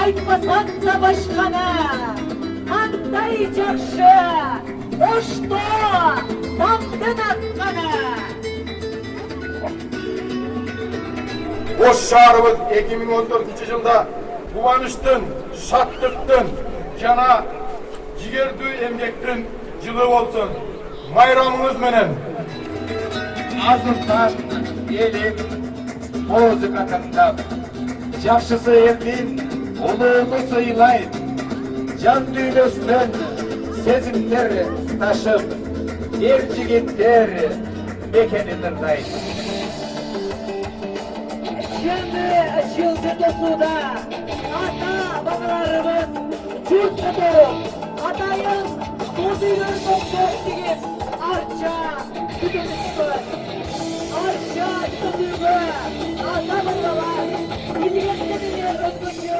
айтпасаң да башканы. Кандай жакшы, ошто, таңдын атканы. Ош шаарыбыз 2014 жылда кубанычтын, шаттыктын жана жигердүү эмгектин жылы болсун. Майрамыңыз менен. Азыртан элин музыка тыңдап, жакшысы элдин улууну сыйлайт. Жан дүйнөсүнөн сезимдер ташып, жигиттер мекенин ырдайт. Жылды тосуда ата-бабаларыбыз журтта туруп, атайын музыйын токтош деген арча күтүмүшпүз. Арча күтүүгө ата-бабалар илгертенилер өзгөчө.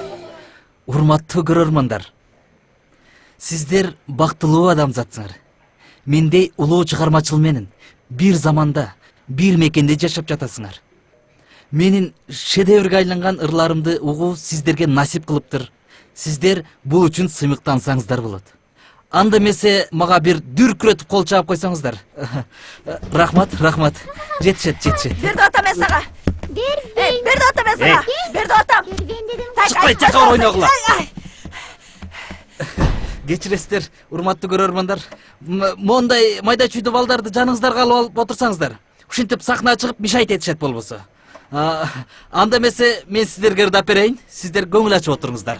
Урматтуу көрөрмандар, сиздер бактылуу адамзатсыңар. Мендей улуу чыгармачыл менен бир заманда, бир мекенде жашап жатасыңар. Менин шедеврге айланган ырларымды угуу сиздерге насип кылыптыр. Сиздер бул үчүн сыймыктансаңыздар болот. Анда эмесе мага бир дүркүрөтүп кол чаап койсоңуздар. Рахмат. Жетишет. Берди атам мен сага. Берди атам мен сага. Берди атам. Чыкпай чакар ойногула. Кечиресиздер, урматтуу көрөрмандар. Мондай майда чүйдө балдарды жаныңыздарга алып отурсаңыздар, ушинтип сахнага чыгып мишайт этишет болбосо. Анда эмесе мен сиздерге ырдап берейин, сиздер көңүл ачып отуруңуздар.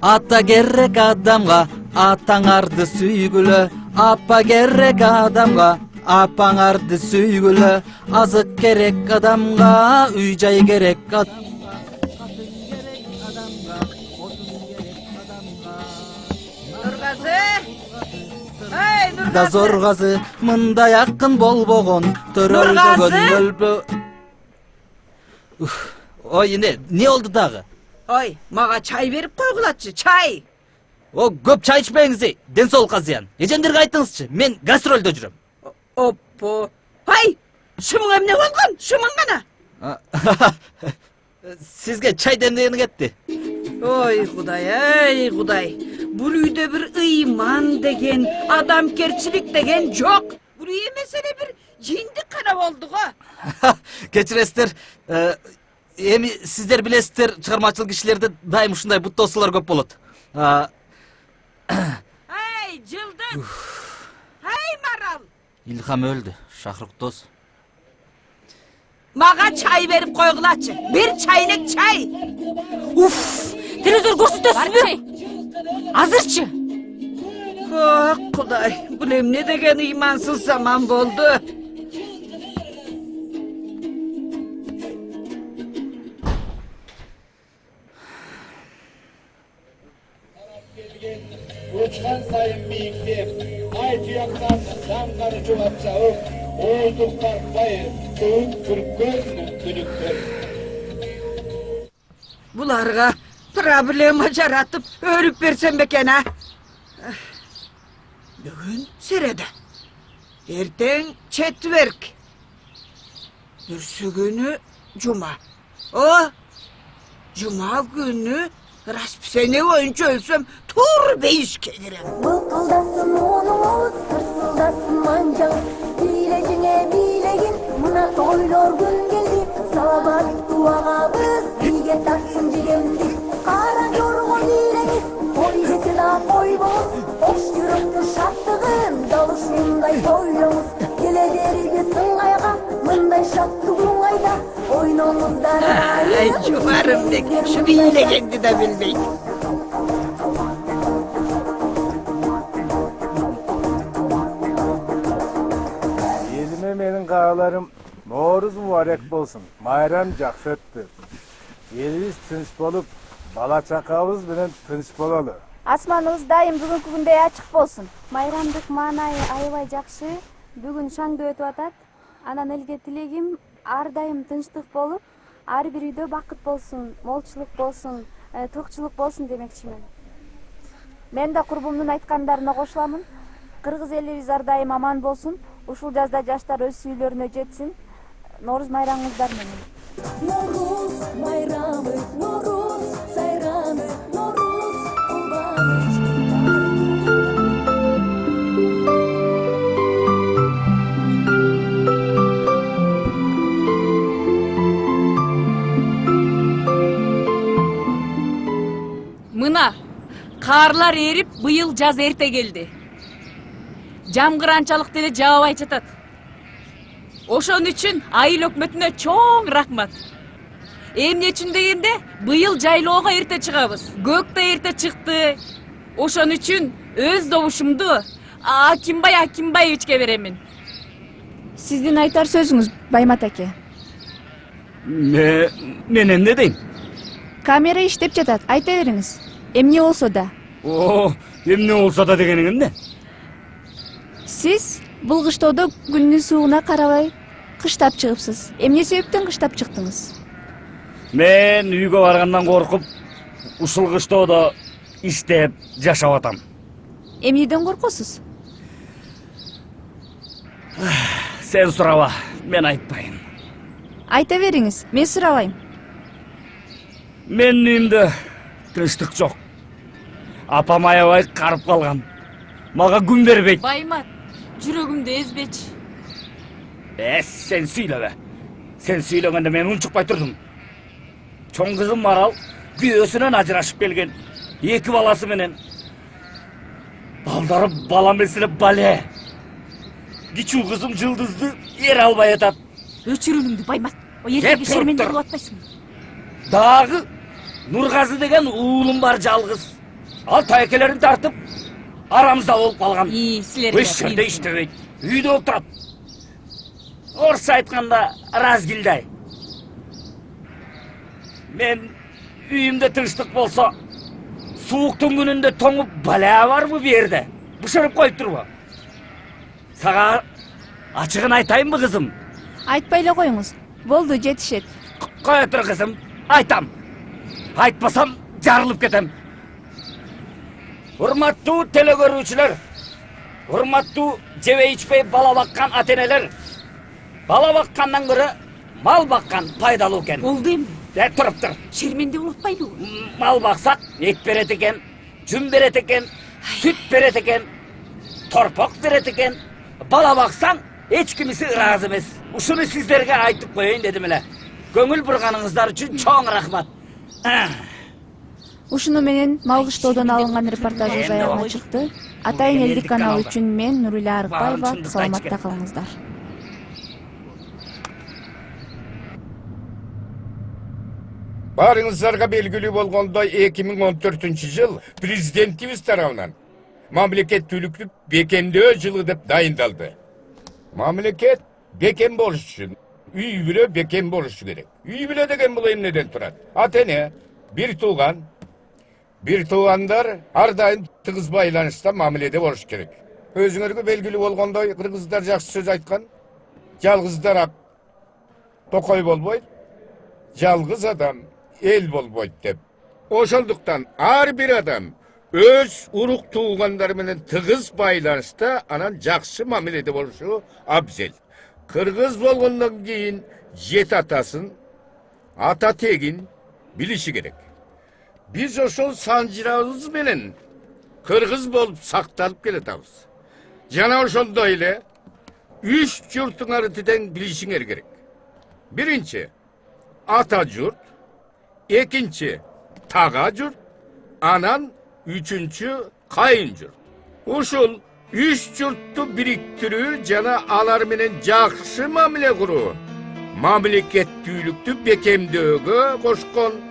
Ата керек адамга атаңарды сүйгүлө, апа керек адамга апаңарды сүйгүлө, азык керек адамга үй жай керек да зоргазы мындай акын болбогон төрөлбөгөн өлбө. Ой, не болду дагы? Ой, мага чай берип койгулачы, чай. О, көп чай ичпеңиз, ден соолукка зыян. Эжемдерге айттыңызчы, мен гастролдо жүрөм. Оппо. Ай, шумуң эмне болгон? Шумуң гана. Сизге чай демдегени кетти. Ой, Кудай. Бул үйдө бир ыйман деген, адамкерчилик деген жок. Бул үй эмес эле бир жиндик гана болду го. Кечиресиздер, эми сиздер билесиздер, чыгармачыл кишилерде дайым ушундай буттоосулар көп болот. Ай, жылдыз. Ай, Марал. Илхам өлдү, Шахруктоз. Мага чай берип койгулачы. Бир чайнек чай. Уф, телевизор көрсөтөсүзбү? Азырчы. Ох, Кудай, бул эмне деген ыймансыз заман болду. Учкан сайын бийиктеп, ай туяктан даңгары чугап чабып, ооздук тарпай, көң күрккөн түнүктөр. Буларга проблема жаратып өлүп берсем бекен, а? Бүгүн середе. Эртең четверг. Бүрсү күнү жума. О, жума күнү расписание боюнча өлсөм тур бейишке кирем. Былкылдасын оңуңуз, тырсылдасын манжаңыз, бийлегиңе бийлегин, мына тойлор күн келди. Саламаттуу агабыз бийге тартсын жегенди. Кара жоргон бийлеңиз, той жетина койбоңуз, ош жүрөктүн шаттыгын дал ушундай тойлоңуз. Келе бериги сыңайга, мындай шаттыгың айда, ойноңуздар айып. Ай, жумарым бек, şu бийлегенди да билбейт. Elime menin kağalarım Nooruz mübarek bolsun. Bayram jakşı öttü. Elimiz tınç bolup, bala çakabız bilen tınç bolalı. Асманыбыз дайым бүгүнкү күндөй ачык болсун. Майрамдык маанайы аябай жакшы. Бүгүн шаңдуу өтүп атат. Анан элге тилегим ар дайым тынчтык болуп, ар бир үйдө бакыт болсун, молчулук болсун, токчулук болсун демекчимин. Мен да курбумдун айткандарына кошуламын. Кыргыз элибиз ар дайым аман болсун. Ушул жазда жаштар өз сүйүлөрүнө жетсин. Нооруз майрамыңыздар менен. No'ruz bayramı, No'ruz sayramı, No'ruz kuvvanç. Мына карлар эрип, быйыл жаз эрте келди. Жамгыр анчалык деле жаабай жатат. Ошон үчүн айыл өкмөтүнө чоң рахмат. Эмне үчүн дегенде, быйыл жайлоого эрте чыгабыз. Көк да эрте чыкты. Ошон үчүн өз добушумду Акимбаевичке беремин. Сиздин айтар сөзүңүз, Баймат аке. Мен эмне дейм? Камера иштеп жатат, айта бериңиз. Эмне болсо да. Эмне болсо да дегениң эмне? Сиз бул кыштоодо күндүн суугуна карабай кыштап чыгыпсыз. Эмне себептен кыштап чыктыңыз? Мен үйгө баргандан коркуп, ушул кыштоодо иштеп жашап атам. Эмнеден коркосуз? Сен сураба, мен айтпайм. Айта бериңиз, мен сурабайм. Менин үйүмдө тынчтык жок. Апам аябай карып калган. Мага күн бербейт. Баймат, жүрөгүмдү эзбечи. Сен сүйлөбө. Сен сүйлөгөндө мен унчукпай турдум. Чоң кызым Марал күйөөсүнөн ажырашып келген. 2 баласы менен. Балдары балам эле бале. Кичүү кызым Жылдызды эр албай атат. Өчүрүнүңдү, Баймат. Эртеге шерменде кылып атпайсың. Дагы Нургазы деген уулум бар жалгыз. Ал тайкелерин тартып, арамызда болуп калган. Силерге Эч жерде иштебейт. Үйдө отурат. Орусча айтканда разгилдай. Мен үйүмдө тынчтык болсо, сууктун күнүндө тоңуп балаа барбы бу жерде? Бышырып коюп турбу? Сага ачыгын айтайынбы кызым? Айтпай эле коюңуз. Болду, жетишет. Кое тур кызым, айтам. Айтпасам жарылып кетем. Урматтуу телекөрүүчүлөр, урматтуу жебей ичпей бала баккан ата-энелер, бала баккандан көрө мал баккан пайдалуу экен. Болду эми. Туруп. Шерменде болуп атпайбы? Мал баксак, эт берет экен, жүн берет экен, сүт берет экен, торпок берет экен. Бала баксаң, эч кимиси ыраазы эмес. Ушуну сиздерге айтып коеюн дедим эле. Көңүл бурганыңыздар үчүн чоң рахмат. Ушуну менен мал кыштоодон алынган репортажыбыз аягына чыкты. Атайын элдик каналы үчүн мен Нуриля Арыкбаева. Саламатта калыңыздар. Барыңыздарга белгилүү болгондой 2014-жыл президентибиз тарабынан мамлекеттүүлүктү бекемдөө жылы деп дайындалды. Мамлекет бекем болуш үчүн үй бүлө бекем болушу керек. Үй бүлө деген бул эмнеден турат? Ата-эне, бир туугандар ар дайым тыгыз байланышта мамиледе болуш керек. Өзүңөргө белгилүү болгондой кыргыздар жакшы сөз айткан. Жалгыздар ак токой болбойт, жалгыз адам эл болбойт деп. Ошондуктан ар бир адам өз урук туугандары менен тыгыз байланышта анан жакшы мамиледе болушу абзел. Кыргыз болгондон кийин жет атасын, ата тегин билиши керек. Биз ошол санжырабыз менен кыргыз болуп сакталып келатабыз. Жана ошондой эле 3 журтуңарды тең билишиңер керек. Биринчи ата журт, экинчи тага журт, анан үчүнчү кайын журт. Ушул 3 журтту бириктирүү жана алар менен жакшы мамиле куруу мамлекеттүүлүктү бекемдөөгө кошкон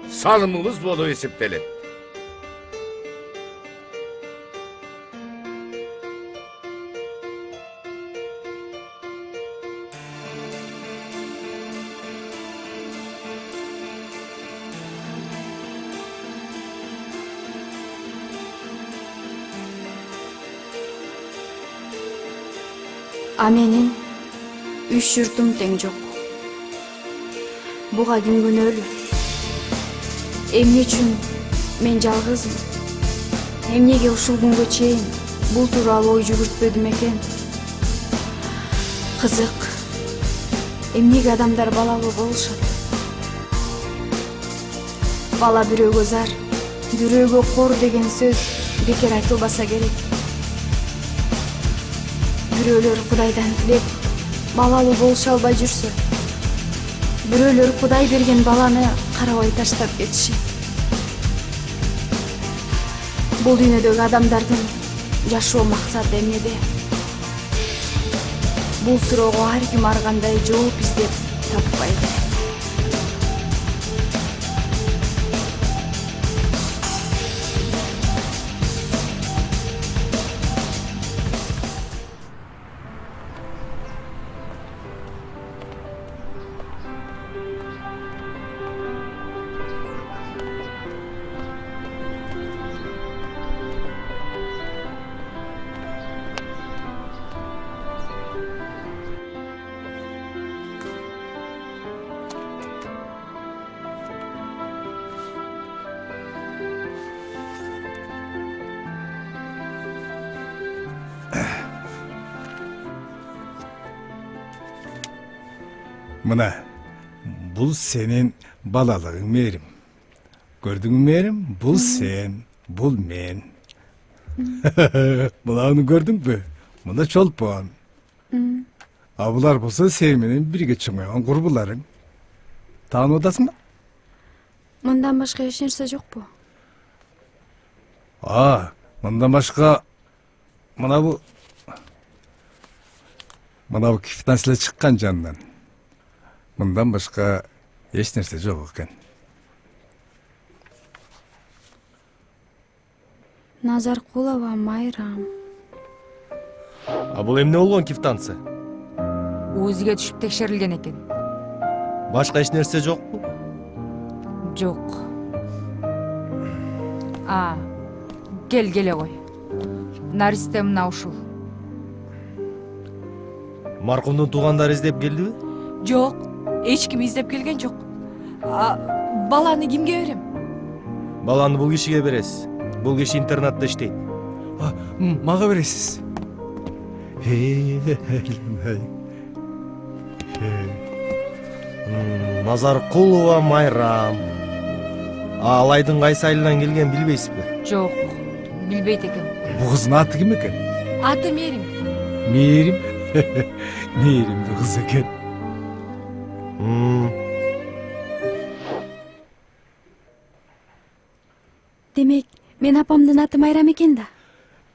салымыбыз болуп эсептелет. А менин 3 журтум тең жок. Буга ким күнөөлүү? Эмне үчүн мен жалгызмын? Эмнеге ушул күнгө чейин бул тууралуу ой жүгүртпөдүм экен? Кызык. Эмнеге адамдар балалуу болушат? Бала бирөөгө зар, бирөөгө кор деген сөз бекер айтылбаса керек. Бирөөлөр Кудайдан тилеп, балалуу болуша албай жүрсө, бирөөлөр Кудай берген баланы карабай таштап кетишет. Бул дүйнөдөгү адамдардын жашоо максаты эмнеде? Бул суроого ар ким ар кандай жооп издеп таппайт. Мына, бұл сенин балалығың Мээрим. Көрдүңбү Мээрим? Бұл сен, бұл мен. Бұланы көрдүңбү? Мына Чолпон. А булар болсо сен менен бирге чыңайган курбуларың. Таанып атасың ба? Мындан башка эч нерсе жокпу? Мындан башка мына бу квитанциялар чыккан жанынан. Мындан башка эч нерсе жок экен. Назаркулова Майрам. Бул эмне болгон квитанция? Өзүгө түшүп текшерилген экен. Башка эч нерсе жокпу? Жок. Келе кой. Наристе мына ушул. Маркумдун туугандары издеп келдиби? Жок, эч ким издеп келген жок. Баланы кимге берем? Баланы бул кишиге бересиз. Бул киши интернатта иштейт. Мага бересиз. Назаркулова Майрам. Ал айдын кайсы айылынан келген билбейсизби? Жок, билбейт экен. Бу кыздын аты ким экен? Аты Мерим. Мээрим. Мээримдин кызы экен. Демек, мен апамдын аты Майрам экен да.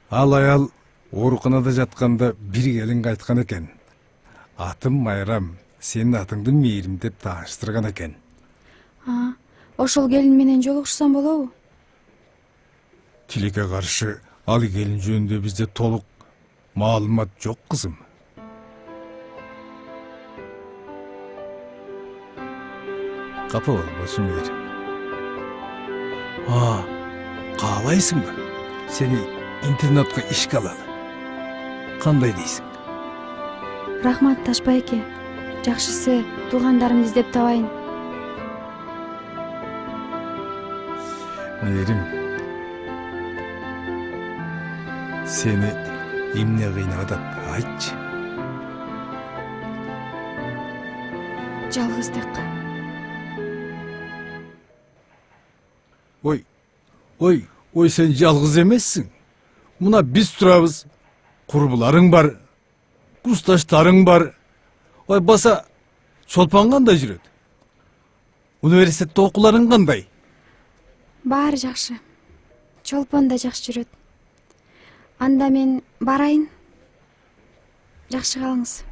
Ал аял ооруканада жатканда бир келин айткан экен. Атым Майрам, сенин атыңды Мээрим деп тааныштырган экен. Ошол келин менен жолугушсам болобу? Тилекке каршы ал келин жөнүндө бизде толук маалымат жок, кызым. Капа болбосун Мээрим. Каалайсыңбы? Сени интернатка ишке алалы. Кандай дейсиң? Рахмат Ташбайке. Жакшысы туугандарымды издеп табайын. Мээрим, сени эмне кыйнап атат, айтчы. Жалгыздык. Ой, сен жалгыз эмессиң. Мына биз турабыз. Курбуларың бар, курсташтарың бар. Ой, баса Чолпон кандай жүрөт? Университетте окууларың кандай? Баары жакшы. Чолпон да жакшы жүрөт. Анда мен барайын. Жакшы калыңыз.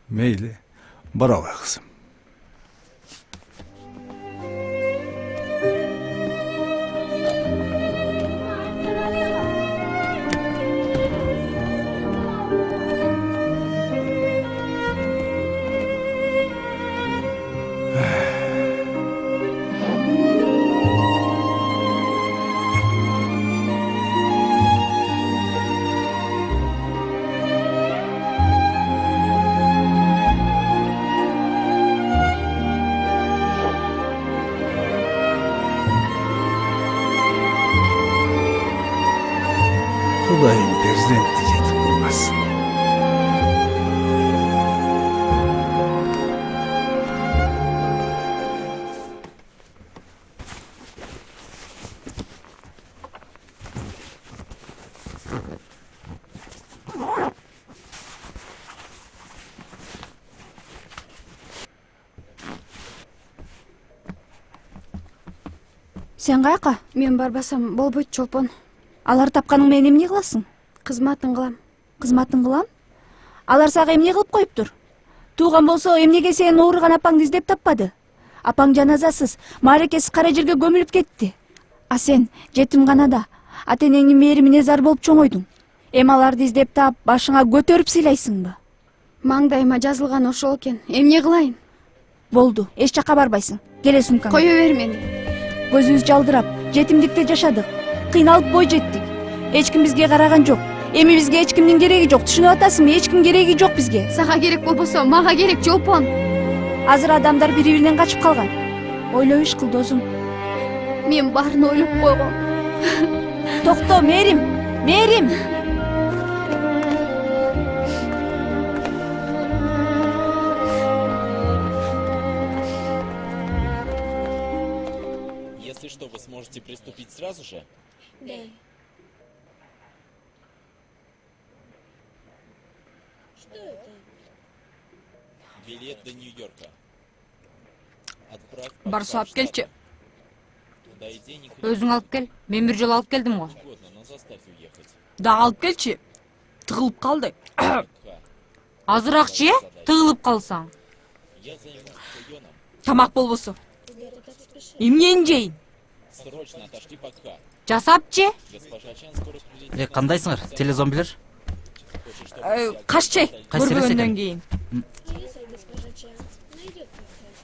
Мейли, баралы кызым. Kudayım perzenti yetim olmaz. Сен каяка? Мен барбасам болбойт, чолпон. Алар тапканың менен эмне кыласың? Кызматын кылам. Кызматын кылам? Алар сага эмне кылып коюптур? Тууган болсо эмнеге сенин ооруган апаңды издеп таппады? Апаң жаназасыз, мааракесиз кара жерге көмүлүп кетти. А сен жетимканада ата-энеңдин мээримине зар болуп чоңойдуң. Эми аларды издеп таап, башыңа көтөрүп сыйлайсыңбы? Маңдайыма жазылган ошол экен. Эмне кылайын? Болду, эч жакка барбайсың. Келе сумкаңа. Кое бер мени. Көзүбүз жалдырап, жетимдикте жашадык. Кыйналып бой жеттик. Эч ким бизге караган жок. Эми бизге эч кимдин кереги жок. Түшүнүп атасыңбы? Эч ким кереги жок бизге. Сага керек болбосо, мага керек, чолпон. Азыр адамдар бири-биринен качып калган. Ойлоп иш кыл, досум. Мен баарын ойлоп койгом. Токто, Мээрим. Мээрим. Если что, вы сможете приступить сразу же? Да. Что это? Билет до Нью-Йорка. Отправь Барсу алып келчи. Туда и денег Өзүң алып кел. Мен бир жолу алып келдим го. угодно, но заставь уехать. Дагы алып келчи. Тыгылып калды. Азыраак же, тыгылып калсаң. Я займусь районом. Тамак болбосо. Эмнени жейин? Срочно отошли пока. Жасап же? Госпожа Чан скоро прилетит. Кандайсыңар, телезомбилер? Каш чей, Кайсы элес көрбөгөндөн экен? кийин. Если госпожа Чан найдет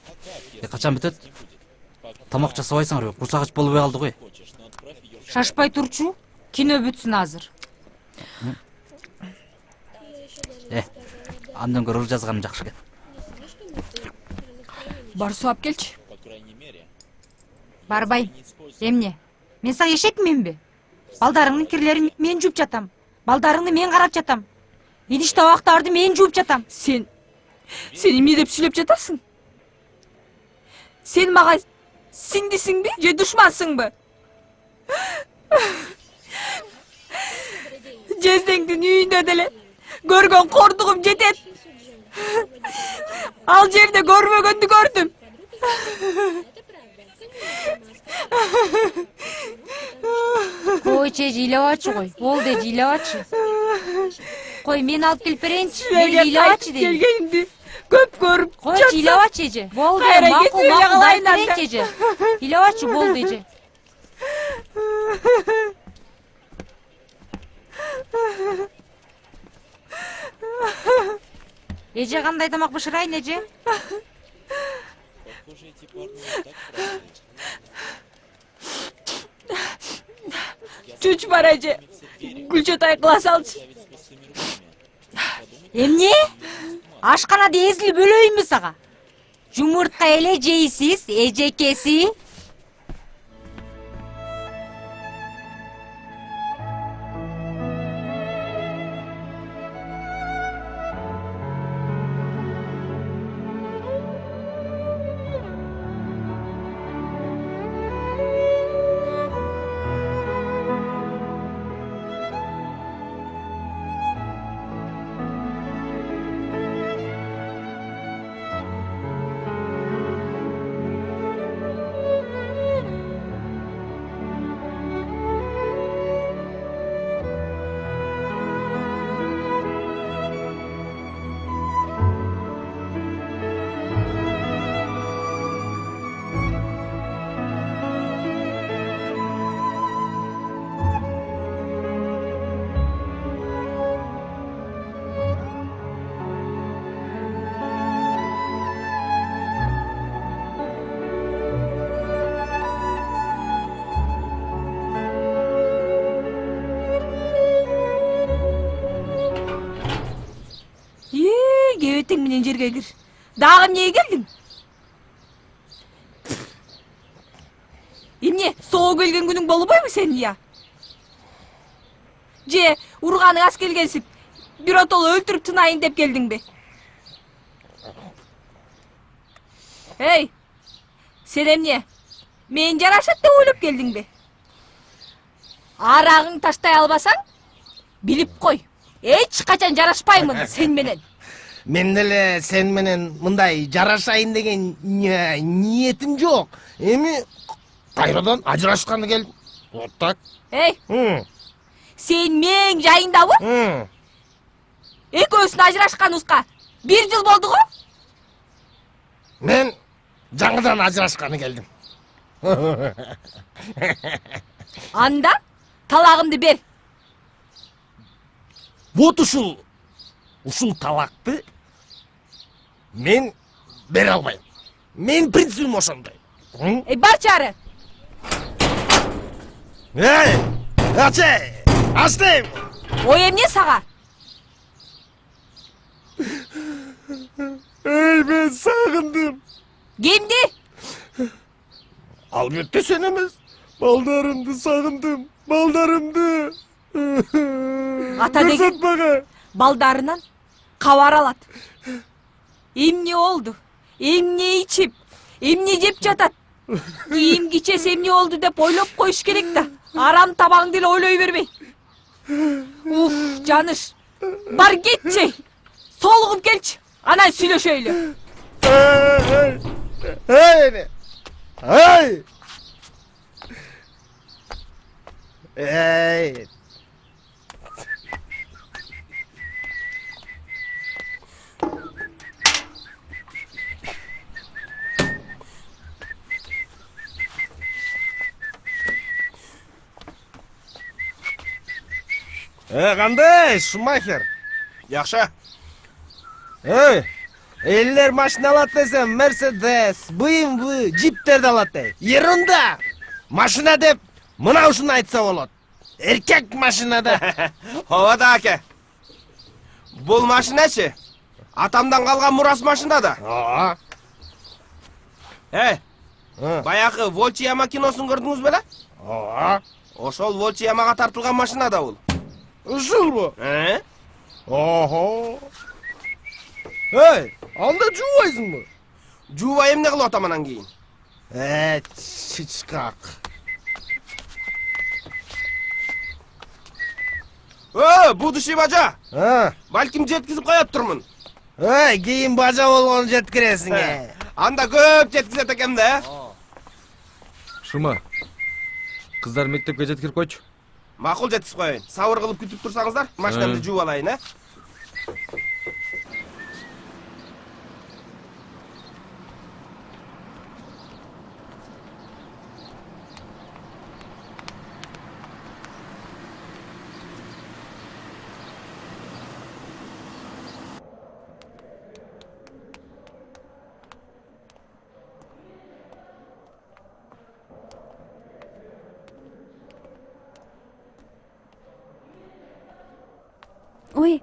пока. Качан бүтөт? Тамак жасабайсыңарбы? Курсагач болбой калды го. Шашпай турчу, кино бүтсүн азыр. Андан көрө жазганым жакшы экен. Барсу алып келчи. По крайней мере, Барбай. Эмне? Мен сага эшекминби? Балдарыңдын кирлерин мен жууп жатам. Балдарыңды мен карап жатам. Идиш табактарды мен жууп жатам. Сен эмне деп сүйлөп жатасың? Сен мага сиңдисиңби же душмансыңбы? Жездеңдин үйүндө деле көргөн кордугум жетет. Ал жерде көрбөгөндү көрдүм. Кой че ыйлабачы кой. Болду, ыйлабачы. Кой, мен алып келип берейинчи. Мен ыйлабачы дейм. Келгенди көп көрүп Кой, ыйлабачы же. Болду, макул, алып берейинчи же. Ыйлабачы, болду же. Эже кандай тамак бышырайын, эже? похоже, эти парни не так простые. Чуч бар эже. Гүлчөтай кыла салчы. Ставить с пустыми руками. Эмне? Ашканада эзилип өлөйүнбү сага? Жумуртка эле жейсиз, эжекеси. Кебетең менен жерге кир. Дагы эмнеге келдиң? Эмне, соо келген күнүң болбойбу сенин я? Же урганың аз келгенсип, биротоло өлтүрүп тынайын деп келдиңби? Эй, сен эмне? Мен жарашат деп ойлоп келдиңби? Арагың таштай албасаң, билип кой. Эч качан жарашпаймын сен менен. Мен деле сен менен мындай жарашайын деген ниетим жок. Эми кайрадан ажырашканы келдим. Вот так. Эй, сен мен жайындабы? Экөөбүздүн ажырашканыбызга 1 жыл болду го? Мен жаңыдан ажырашканы келдим. Анда талагымды бер. Вот ушул талакты мен бере албайм. Мен принцибим ошондой. Эй, бар чары. Ачтым. Ой эмне сага? Эй, мен сагындым. Кимди? Албетте сен эмес. Балдарымды сагындым. Балдарымды. Ата деген балдарынан кабар алат. Эмне болду? Эмне ичип? Эмне жеп жатат? Кийим кичес эмне болду деп ойлоп коюш керек да. Арам табаңды эле ойлой бербей. Уф, жаныш. Бар кетчи. Солугуп келчи. Анан сүйлөшөйлү. Кандай, Шумахер? Жакшы. Элдер машина алат десем, Мерседес, BMW, джиптерди алат дейт. Ерунда! Машина деп, мына ушуну айтса болот. Эркек машинада. Ооба да аке. Бул машиначы? Атамдан калган мурас машина да. Баягы Волчияма киносун көрдүңүз беле? Ошол Волчиямага тартылган машина да бул. Ушулбу? Анда жуубайсыңбы? Жуубай эмне кылып атам анан кийин? Чычкак. Будущий бажа. Балким жеткизип коёптурмун. Кийин бажа болгону жеткиресиң. Анда көп жеткизет экен да. Шума. Кыздар мектепке жеткирип койчу. Макул, жеткизип коеюн. Сабыр кылып күтүп турсаңыздар, машинамды жууп алайын, Ой.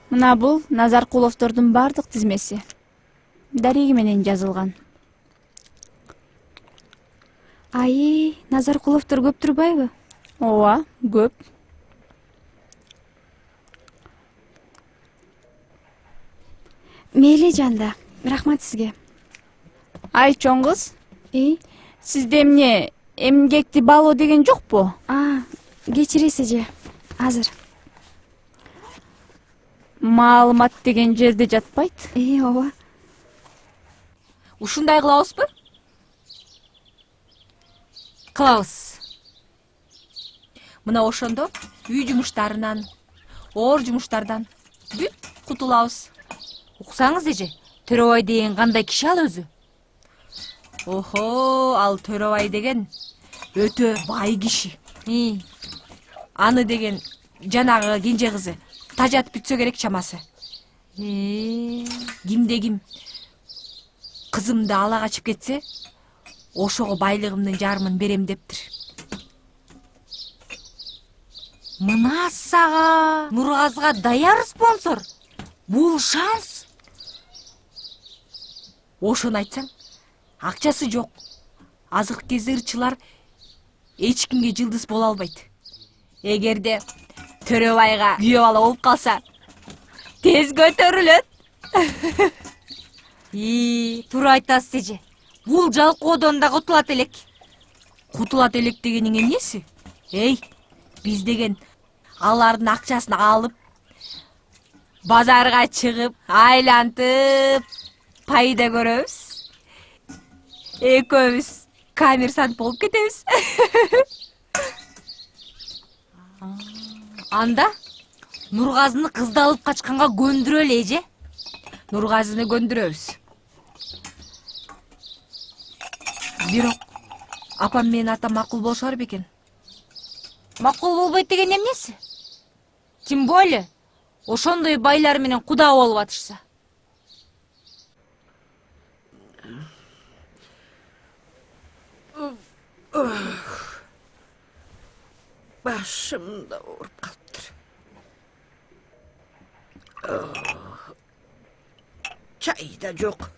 Мына бул Назаркуловдордун бардык тизмеси. Дареги менен жазылган. Ай, Назаркуловдор көп турбайбы? Ооба, көп. Мейли жанда, рахмат сизге. Ай, чоң кыз. Сизде эмне эмгекти баалоо деген жокпу? Кечиресиз эже. Азыр. Маалымат деген жерде жатпайт? Ооба. Ушундай кылабызбы? Кылабыз. Мына ошондо үй жумуштарынан, оор жумуштардан бүт кутулабыз. Уксаңыз эже, Төрөбай деген кандай киши ал өзү? Охо, ал Төрөбай деген өтө бай киши. Аны деген жанагы кенже кызы тажатып бүтсө керек чамасы. Кимде ким кызымды ала качып кетсе, ошого байлыгымдын жарымын берем дептир. Мына сага Нургазга даяр спонсор. Бул шанс. Ошону айтсаң, акчасы жок. Азыркы кезде ырчылар эч кимге жылдыз боло албайт. Эгерде Төрөбайга күйөө бала болуп калса, тез көтөрүлөт. Туура айтасыз эже. Бул жалкоодон да кутулат элек. Кутулат элек дегениң эмнеси? Эй, биз деген алардын акчасын алып, базарга чыгып, айлантып, пайда көрөбүз. Экөөбүз коммерсант болуп кетебиз. Анда Нургазыны кызды алып качканга көндүрөлү эже. Нургазыны көндүрөбүз. Бирок апам менен атам макул болушар бекен. Макул болбойт деген эмнеси? Тем более ошондой байлар менен куда болуп атышса. Başım da ооруп калыптыр. Çay da жок.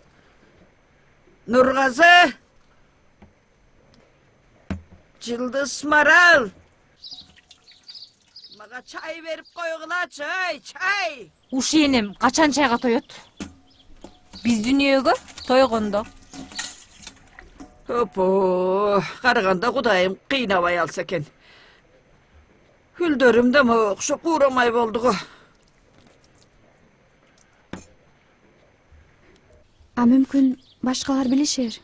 Нургазы! Жылдыз Марал! Мага чай берип койгула, чай! Ушенем качан чайга тоет? Биз дүнүйөгө тойгондо. Опо, караганда Кудайым кыйнабай алса экен. Гүлдөрүм да окшоп куурамай болду го. Мүмкүн башкалар билишер.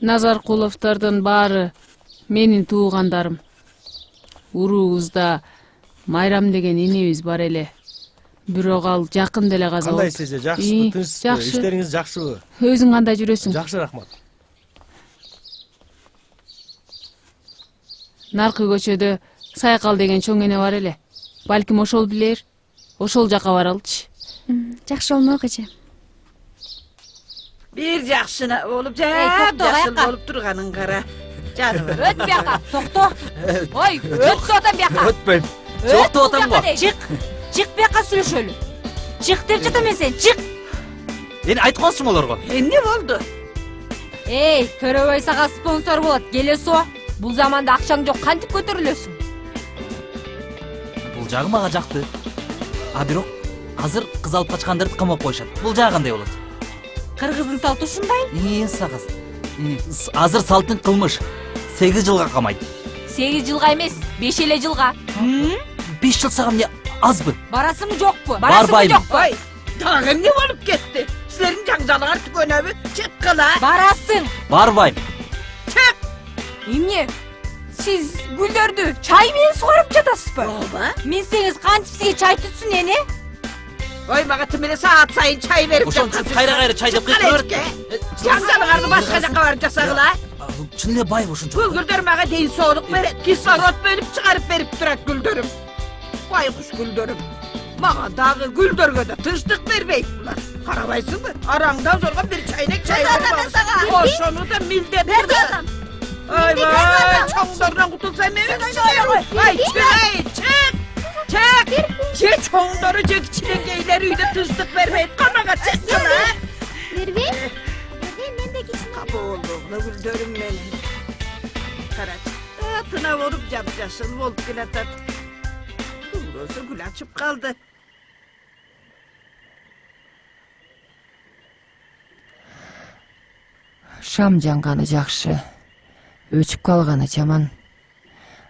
Назаркуловдордун баары менин туугандарым. Уруубузда Майрам деген энебиз бар эле. Бирок ал жакын деле каза болду. Кандай сиз жакшысызбы, тынчсызбы, иштериңиз жакшыбы? Өзүң кандай жүрөсүң? Жакшы, рахмат. Наркы көчөдө Сайкал деген чоң эне бар эле. Балким ошол билер. Ошол жака баралычы. Жакшы болмок эже. Бир жакшына болуп, токто, жакшы аяка. болуп турганын кара. Жаным. Өт бияка, токто. Ой, өт атам бияка. Өтпөйм. Токтоп атам го. Чык бияка сүйлөшөлү. Чык деп жатам мен сен, чык. Эни айтып калчым олорго. Эмне болду? Эй, Төрөбай сага спонсор болот. Келесо. Бул заманда акчаң жок, кантип көтөрүлөсүң? Бул жагы мага жакты. А бирок азыр кыз алып качкандарды камап коюшат. Бул жагы кандай болот? Кыргыздын салты ушундай. Сагыз. Азыр салттын кылмыш. 8 жылга камайт. 8 жылга эмес, 5 эле жылга. 5 жыл сага эмне азбы? Барасыңбы жокпу? Барбайм. Ой, дагы эмне болуп кетти? Силердин жаңжалыңар түгөнөбү? Чыккыла. Барасың. Барбайм. Эмне? Сиз гүлдөрдү чай менен сугарып жатасызбы? Ооба. Менсеңиз кантип сизге чай түтсүн эне? Ой, мага тимеле саат сайын чай берип Ошон үчүн кайра чай деп кыйкырып. Жаңжалыңарды башка жака барып жасагыла. Чын эле бай ушунча. Гүлдөр мага ден соолук берет, кислород бөлүп чыгарып берип турат гүлдөрүм. Байкуш гүлдөрүм. Мага дагы гүлдөргө да тынчтык бербейт булар. Карабайсыңбы? Араңдан зорго бир чайнек чай берип ал. Ошону да милдет берди. Ой, чоңдордон кутулсам эмес? Ай, чык! Же чоңдору же кичинекейлер үйдө тынчтык бербейт. Камага чыккыла. Мерве, мен де кичине. Капа болду, гүлдөрүм менен. Карачы, тына болуп жап-жашыл болуп келатат. Көзү гүл ачып калды. Шам жанганы жакшы, өчүп калганы жаман.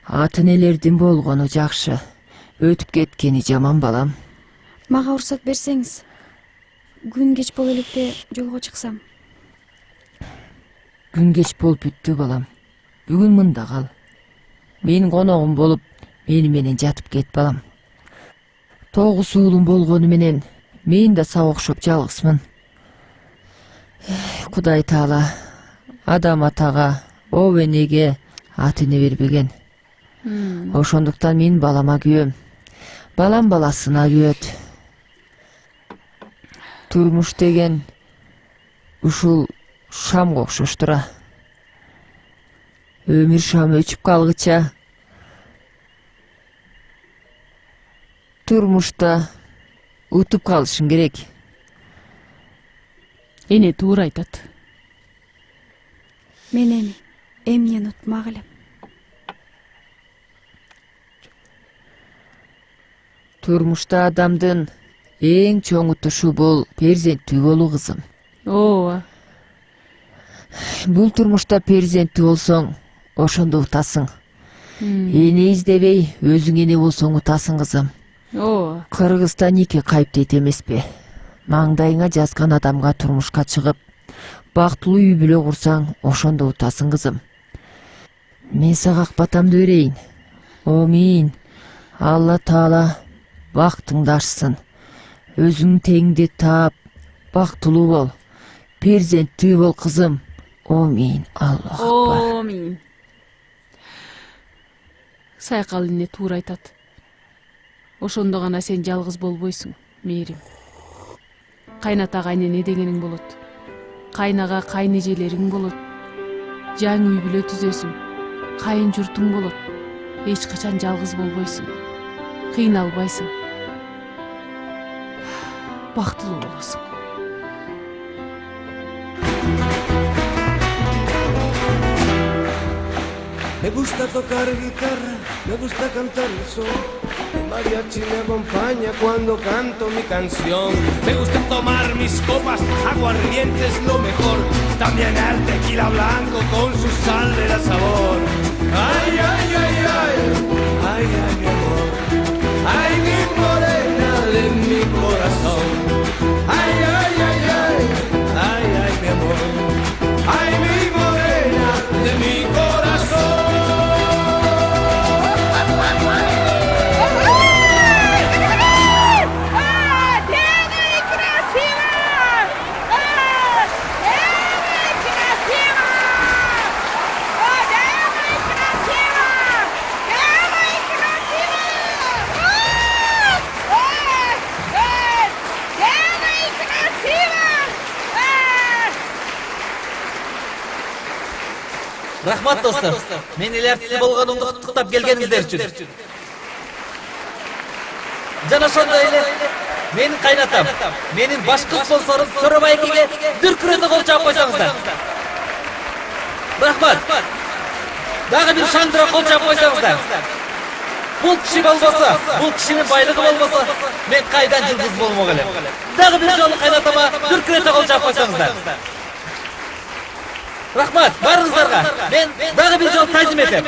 Аты энелердин болгону жакшы, өтүп кеткени жаман балам. Мага уруксат берсеңиз, күн кеч боло электе жолго чыксам. Күн кеч болуп бүттү балам. Бүгүн мында кал. Менин коногум болуп, мени менен жатып кет балам. 9 уулум болгону менен мен да сага окшоп жалгызмын. Кудай Таала адам атага, о энеге ат эне бербеген. Ошондуктан мен балама күйөм. Балам баласына күйөт. Турмуш деген ушул шамга окшош тура. Өмүр шам өчүп калгыча турмушта утуп калышың керек. Эне туура айтат. Мен эмнени утмак элем. Турмушта адамдын эң чоң утушу бул перзенттүү болуу кызым. Ооба. бул турмушта перзенти болсоң, ошондо утасың. Эне издебей, өзүң эне болсоң утасың, кызым. О, Кыргызстан нике кайыптейт эмеспи? Маңдайыңа жазган адамга турмушка чыгып, бактылуу үй бүлө курсаң, ошондо утасың, кызым. Мен сага акбатамды берейин. Омин. Алла Таала бактыңды ачсын. Өзүң теңди таап, бактылуу бол. Перзенттүү бол, кызым. Омин. Аллах акбар. Омин. Сайкал эне туура айтат. Ошондо гана сен жалгыз болбойсуң, мээрим. Кайнатага эне дегениң болот. Кайнага кайнежелериң болот. Жаңы үй бүлө түзөсүң. Кайын журтуң болот. Эч качан жалгыз болбойсуң. Кыйналбайсың. Бактылуу болосуң. Me gusta tocar guitarra, me gusta cantar el sol. El mariachi me acompaña cuando canto mi canción. Me gusta tomar mis copas, aguardiente es lo mejor. También el tequila blanco con su sal de la sabor. Ay, ay, ay, ay, ay, ay, mi amor. Ay, mi morena de mi corazón. Ay, ay, ay, ay, ay, ay, mi amor. Ay, mi morena de mi corazón. Рахмат, достор. Мен эл артисти болгонумду куттуктап келгениңиздер үчүн. Жана ошондой эле менин кайнатам, менин баш кыз спонсорум Төрөбайкеге дүркүрөтө кол чаап койсоңуздар. Рахмат. Дагы бир шаңдыра кол чаап койсоңуздар. Бул киши болбосо, бул кишинин байлыгы болбосо, мен кайдан жылдыз болмок элем. Дагы бир жолу кайнатама дүркүрөтө кол чаап койсоңуздар. Рахмат, барыңыздарга. Мен дагы бир жолу тазим этем.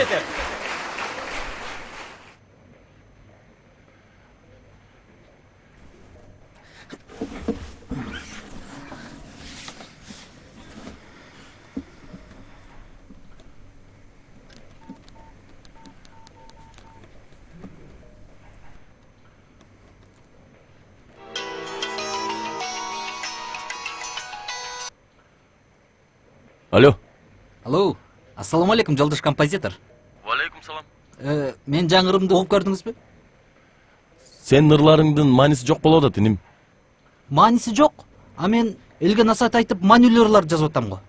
Алло. Алло. Ассаламу алейкум, жолдош композитор. Алейкум салам. Мен жаңырымды угуп көрдүңүзбү? Сен ырларыңдын мааниси жок болуп атат, иним. Мааниси жок. А мен элге насаат айтып маанилүү ырлар жазып атам го.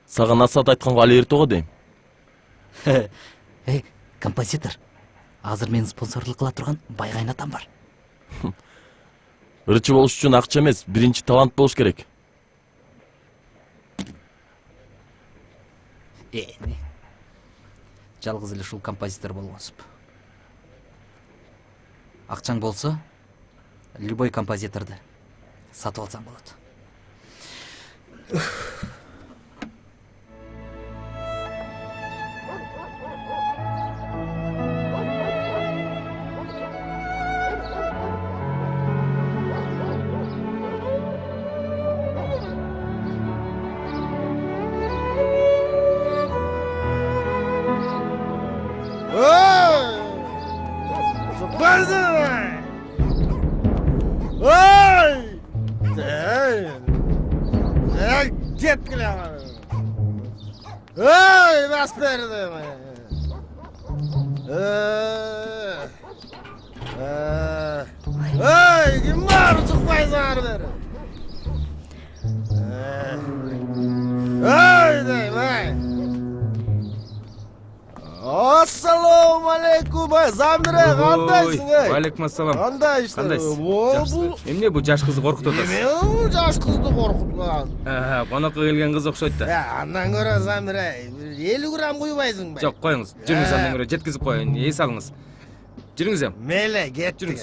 Сага насаат айтканга али эрте го дейм. Композитор. Азыр мени спонсорлук кыла турган бай кайнатам бар. Ырчы болуш үчүн акча эмес, биринчи талант болуш керек. Жалгыз эле ушул композитор болгонсуп. Акчаң болсо, любой композиторду сатып алсаң болот. Ой, вас передем. Ой, гимар çıkmayızlar beri. Ой, deyim, ey. Assalamu alaikum, Zamire, kandayсың, ey? Алейкум ассалам. Кандай işte? Кандайсыз? Эмне бу жаш кызды коркутуп атасыз? Эме жаш кызды коркутпаган. Конокко келген кыз окшойт да. Андан көрө Замире, 50 грамм куйбайсың ба? Жок, коюңуз. Жүрүңүз, андан көрө жеткизип коюн. Эс алыңыз. Жүрүңүз эм. Мейле, кеттик.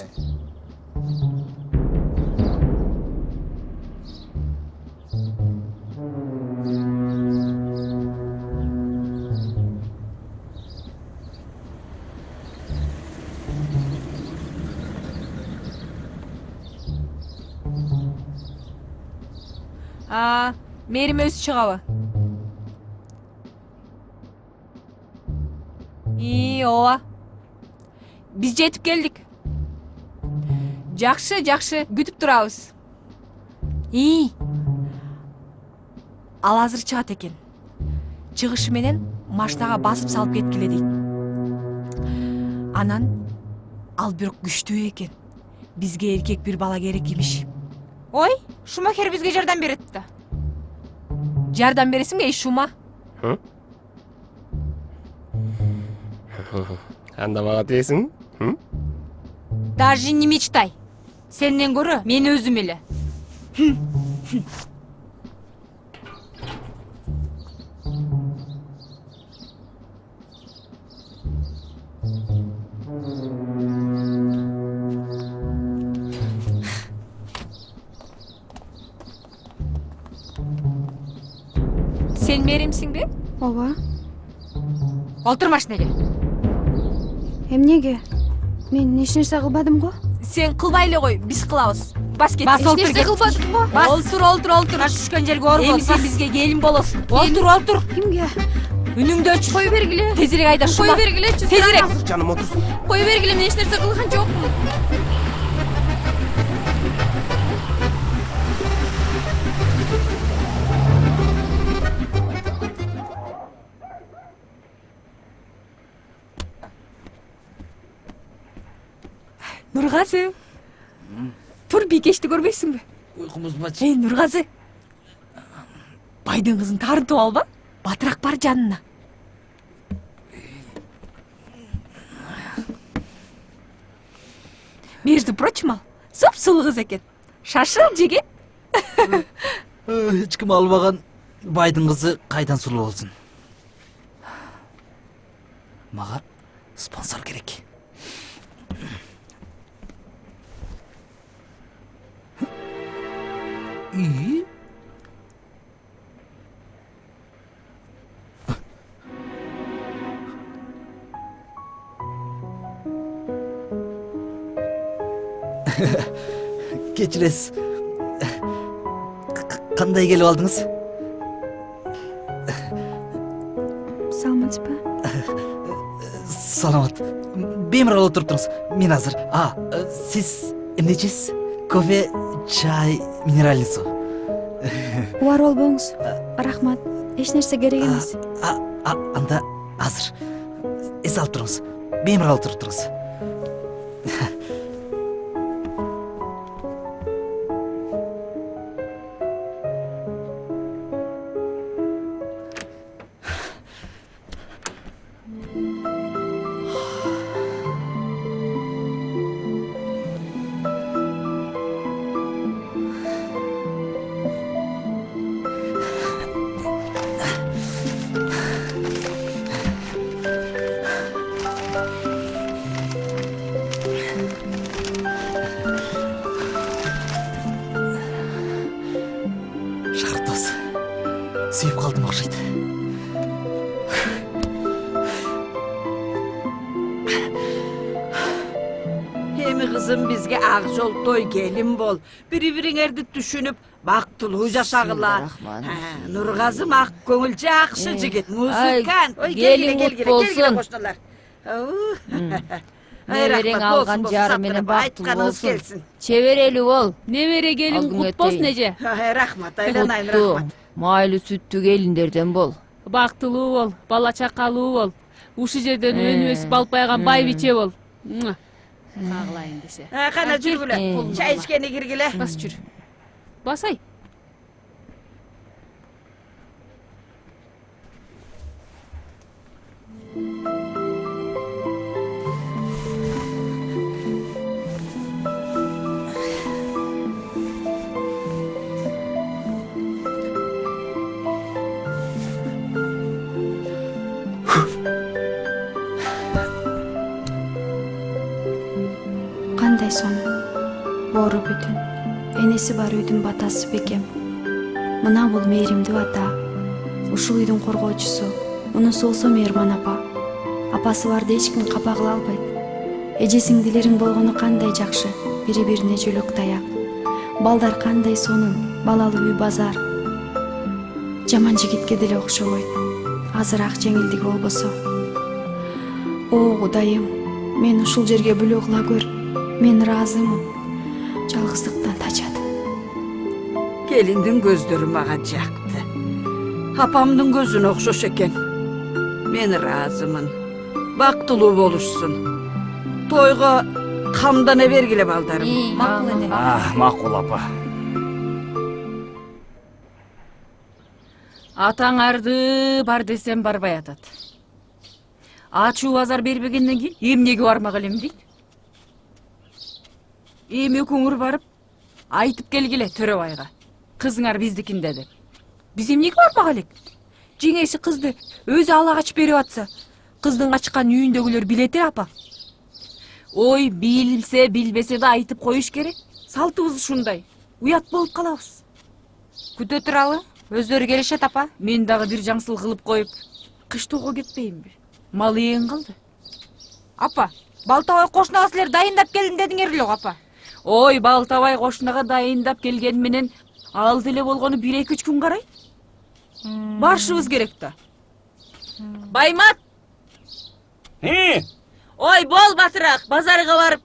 Мээрим өзү чыгабы? Ооба. Биз жетип келдик. Жакшы, күтүп турабыз. Ал азыр чыгат экен. Чыгышы менен машинага басып салып кеткиле дейт. Анан ал бирок күчтүү экен. Бизге эркек бир бала керек имиш. Ой, Шумахер бизге жардам берет да. Жардам бересиңби, эй Шума? Анда мага тиесиң? Даже не мечтай. Сенден көрө мен өзүм эле. Сен Меримсиңби? Ооба. Олтур машинеге. Эмнеге? Мен эч нерсе кылбадым го? Сен кылбай эле кой, биз кылабыз. Бас кет. Бас олтур кет. Олтур. Таш түшкөн жерге ор бол. Эми сен бизге келин болосуң. Олтур. Кимге? Үнүңдү өч. Кой бергиле. Тезирээк айда Шума. Кой бергилечи. Тезирээк. Жаным отурсун. Кой бергиле, мен эч нерсе кылган жокмун. Нургазы. Тур Бикешти көрбөйсүңбү? Уйкумуз бачы. Эй, Нургазы. Байдын кызын тарынтып алба. Батыраак бар жанына. Между прочим, ал сып-сулуу кыз экен. Шашыл жигит. Эч ким албаган байдын кызы кайдан сулуу болсун. Мага спонсор керек. Кечиресиз. Кандай келип алдыңыз? Саламатсызбы? Саламат. Беморал отуруп туруңуз. Мен азыр. Сиз эмне ичесиз? Кофе, чай, минеральный суу. Убар болбоңуз. Рахмат. Эч нерсе керек эмес. Анда азыр. Эс алып туруңуз. Беморал отуруп туруңуз. Шартос. Сүйүп калдым окшойт. Эми кызым бизге ак жол той келин бол. Бири-бириңерди түшүнүп, бактылуу жашагыла. Нургазым ак көңүл жакшы жигит, музыкант. Келин кут болсун. Кошналар. Неберең алган жары менен бактылуу болсун. Чеберелүү бол. Небере келин кут болсун эже. Рахмат, айланайын, рахмат. Майлуу сүттүү келиндерден бол. Бактылуу бол, бала чакалуу бол. Ушул жерден өнүбөс балпайган байбиче бол. Кагылайын десе. Кана жүргүлө. Чай ичкени киргиле. Бас жүр. Басай. Кандай сонун. Боору бүтүн. Энеси бар үйдүн батасы бекем. Мына бул мээримдүү ата. Ушул үйдүн коргоочусу. Мунусу болсо Мээрман апа. Апасы барды эч ким капа кыла албайт. Эже сиңдилериң болгону кандай жакшы. Бири-бирине жөлөк таяк. Балдар кандай сонун. Балалуу үй базар. жаман жигитке деле окшобойт. Азыраак жеңилдиги болбосо. О Кудайым, мен ушул жерге бүлө кыла көр. Мен ыраазымын. Жалгыздыктан тачадым. Келиңдин көздөрү мага жакты. Апамдын көзүнө окшош экен. Мен ыраазымын. Бактылуу болушсун. Тойго камдана бергиле балдарым. Макул эне. Макул апа. Атаңарды бар десем барбай атат. Ачуу базар бербегенден кийин эмнеге бармак элем дейт. Эми көңүр барып айтып келгиле Төрөбайга. Кызыңар биздикинде деп. Биз эмнеге бармак элек? Жеңеси кызды өзү ала качып берип атса, кыздын качкан үйүндөгүлөр билетир апа. Ой, билсе билбесе да айтып коюш керек. Салтыбыз ушундай. Уят болуп калабыз. Күтө туралы, өздөрү келишет апа. Мен дагы бир жаңсыл кылып коюп, кыштоого кетпейинби? Мал эң калды. Апа, Балтабай кошунага силер дайындап келдим дедиңер эле апа. Ой, Балтабай кошунага дайындап келген менен ал деле болгону 1-2 күн карай. Барышыбыз керек да. Баймат! Ой, бол батыраак, базарга барып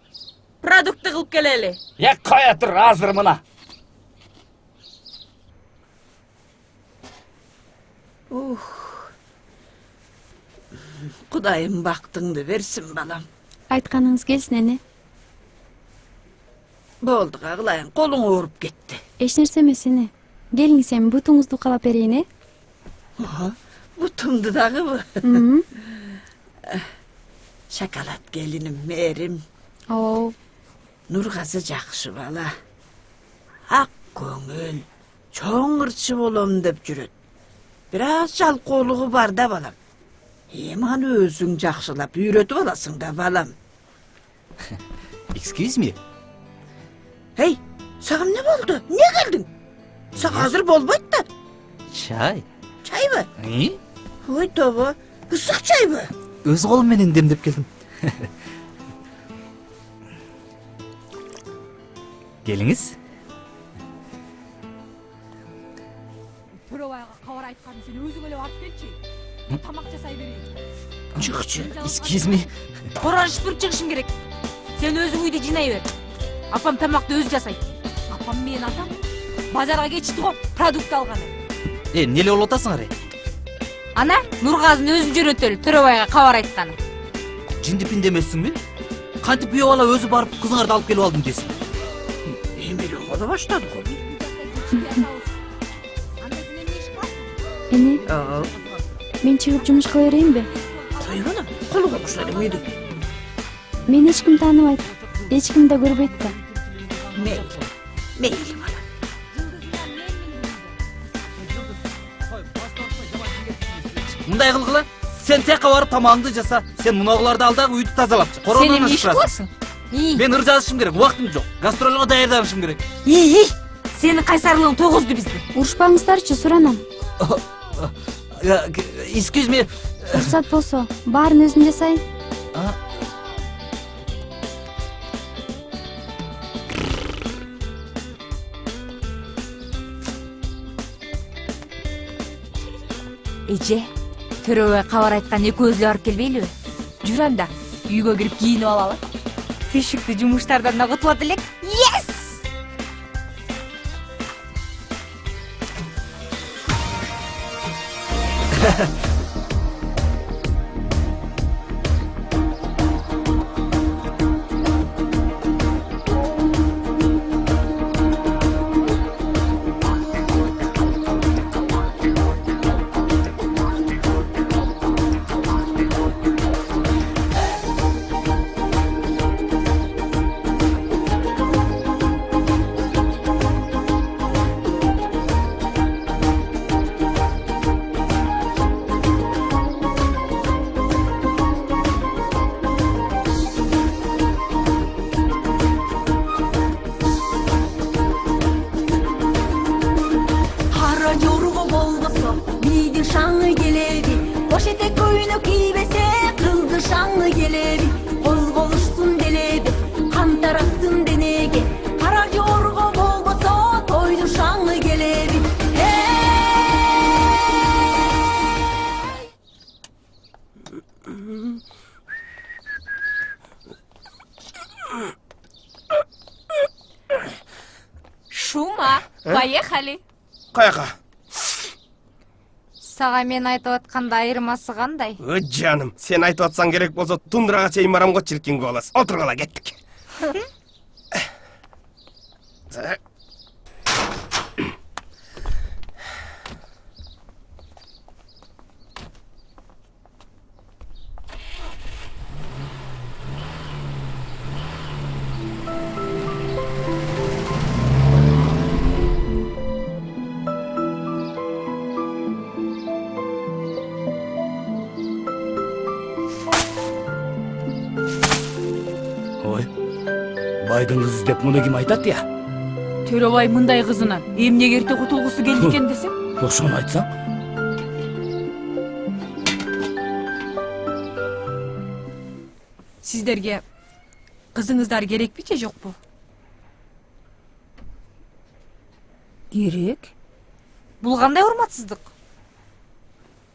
продукты кылып келели. Кая тур, азыр мына. Кудайым бактыңды берсин балам. Айтканыңыз келсин эне. Болду, кагылайын, колуң ооруп кетти. Эч нерсе эмес эне. Келиңиз эми бутуңузду калап берейин, Бутумду дагыбы? Шоколад келиним, мээрим. Нургазы жакшы бала. Ак көңүл, чоң ырчы болом деп жүрөт. Бир аз жалкоолугу бар да балам. Эми аны өзүң жакшылап үйрөтүп аласың да балам. Excuse me. Эй, сага эмне болду? Эмне келдиң? Сага азыр болбойт да. Чай. Чайбы? Ой, тобо, ысык чайбы? Өз колум менен демдеп келдим. Келиңиз. Төрөбайга кабар айтканын сен өзүң эле барып келчи. Тамак жасай берейин. Чыкчы. Excuse me. Коранышып туруп чыгышым керек. Сен өзүң үйдү жинай бер. Апам тамакты өзү жасайт. Апам менен атам базарга кетишти го, продукт алганы. Эмне болуп атасыңар? Ана, Нургазын өзүн жөнөтөлү, Төрөбайга кабар айтканы. Жиндипин демессиңби? Кантип бүйө бала өзү барып кызыңарды алып келип алдым десин. Эмеле кыла баштады го. Эне, мен чыгып жумушка берейинби? Кой балам, колуңа баштады мейди. Мени эч ким тааныбайт, эч ким да көрбөйт да. Мейли балам. Мындай кылгыла, сен текке барып тамагыңды жаса, сен мунагыларды ал дагы үйдү тазалапчы. Сен эмне иш кыласың? Мен ыр жазышым керек, убактым жок. Гастролго даярданышым керек. Сенин кайсарлыгың тогузду бизди. Урушпаңыздарчы, суранам. Excuse me. Уруксат болсо, баарын өзүм жасайын. Эже, Төрөбай кабар айткан экөөбүз барып келбейлиби? Жүр анда, үйгө кирип кийинип алалы. Түйшүктүү жумуштардан да кутулат элек. Yes! Шума, поехали. Каяка? Сага мен айтып атканда айырмасы кандай? Жаным, сен айтып атсаң керек болсо тундрага чейин барам го, чиркинге боласыз. Отургула, кеттик. Ой, байдың қызы деп мұны кім айтады я? Төрөбай мындай кызынан эмне керте кутулгусу келди экен десем? Ошону айтсаң? Сиздерге кызыңыздар керекпи же жокпу? Керек? Бул кандай урматсыздык?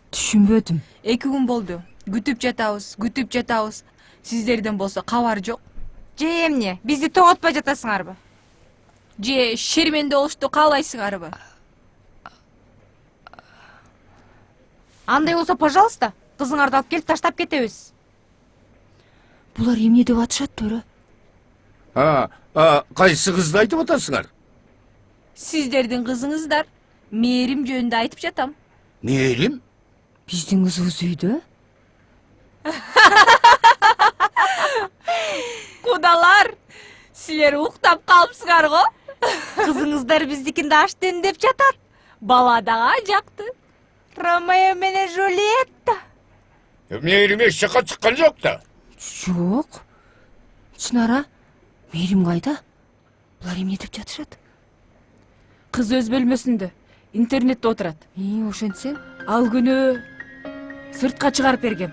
Түшүнбөдүм. 2 күн болду. Күтүп жатабыз. Сиздерден болсо кабар жок. Же эмне? Бизди тоготпой жатасыңарбы? Же шерменде болушту каалайсыңарбы? Андай болсо, пожалуйста, кызыңарды алып келип таштап кетебиз. Булар эмне деп атышат, төрө? Кайсы кызды айтып атасыңар? Сиздердин кызыңыздар Мээрим жөнүндө айтып жатам. Мээрим? Биздин кызыбыз үйдө? Кудалар, силер уктап калыпсыңар го. Кызыңыздар биздикинде аш деп жатат. Бала дагы жакты. Ромео менен Жулиетта. Мээрим эч жака чыккан жок да. Жок. Чынара, Мээрим кайда? Булар эмне деп жатышат? Кыз өз бөлмөсүндө, интернетте отурат. Ошентсем? Ал күнү сыртка чыгарып бергем.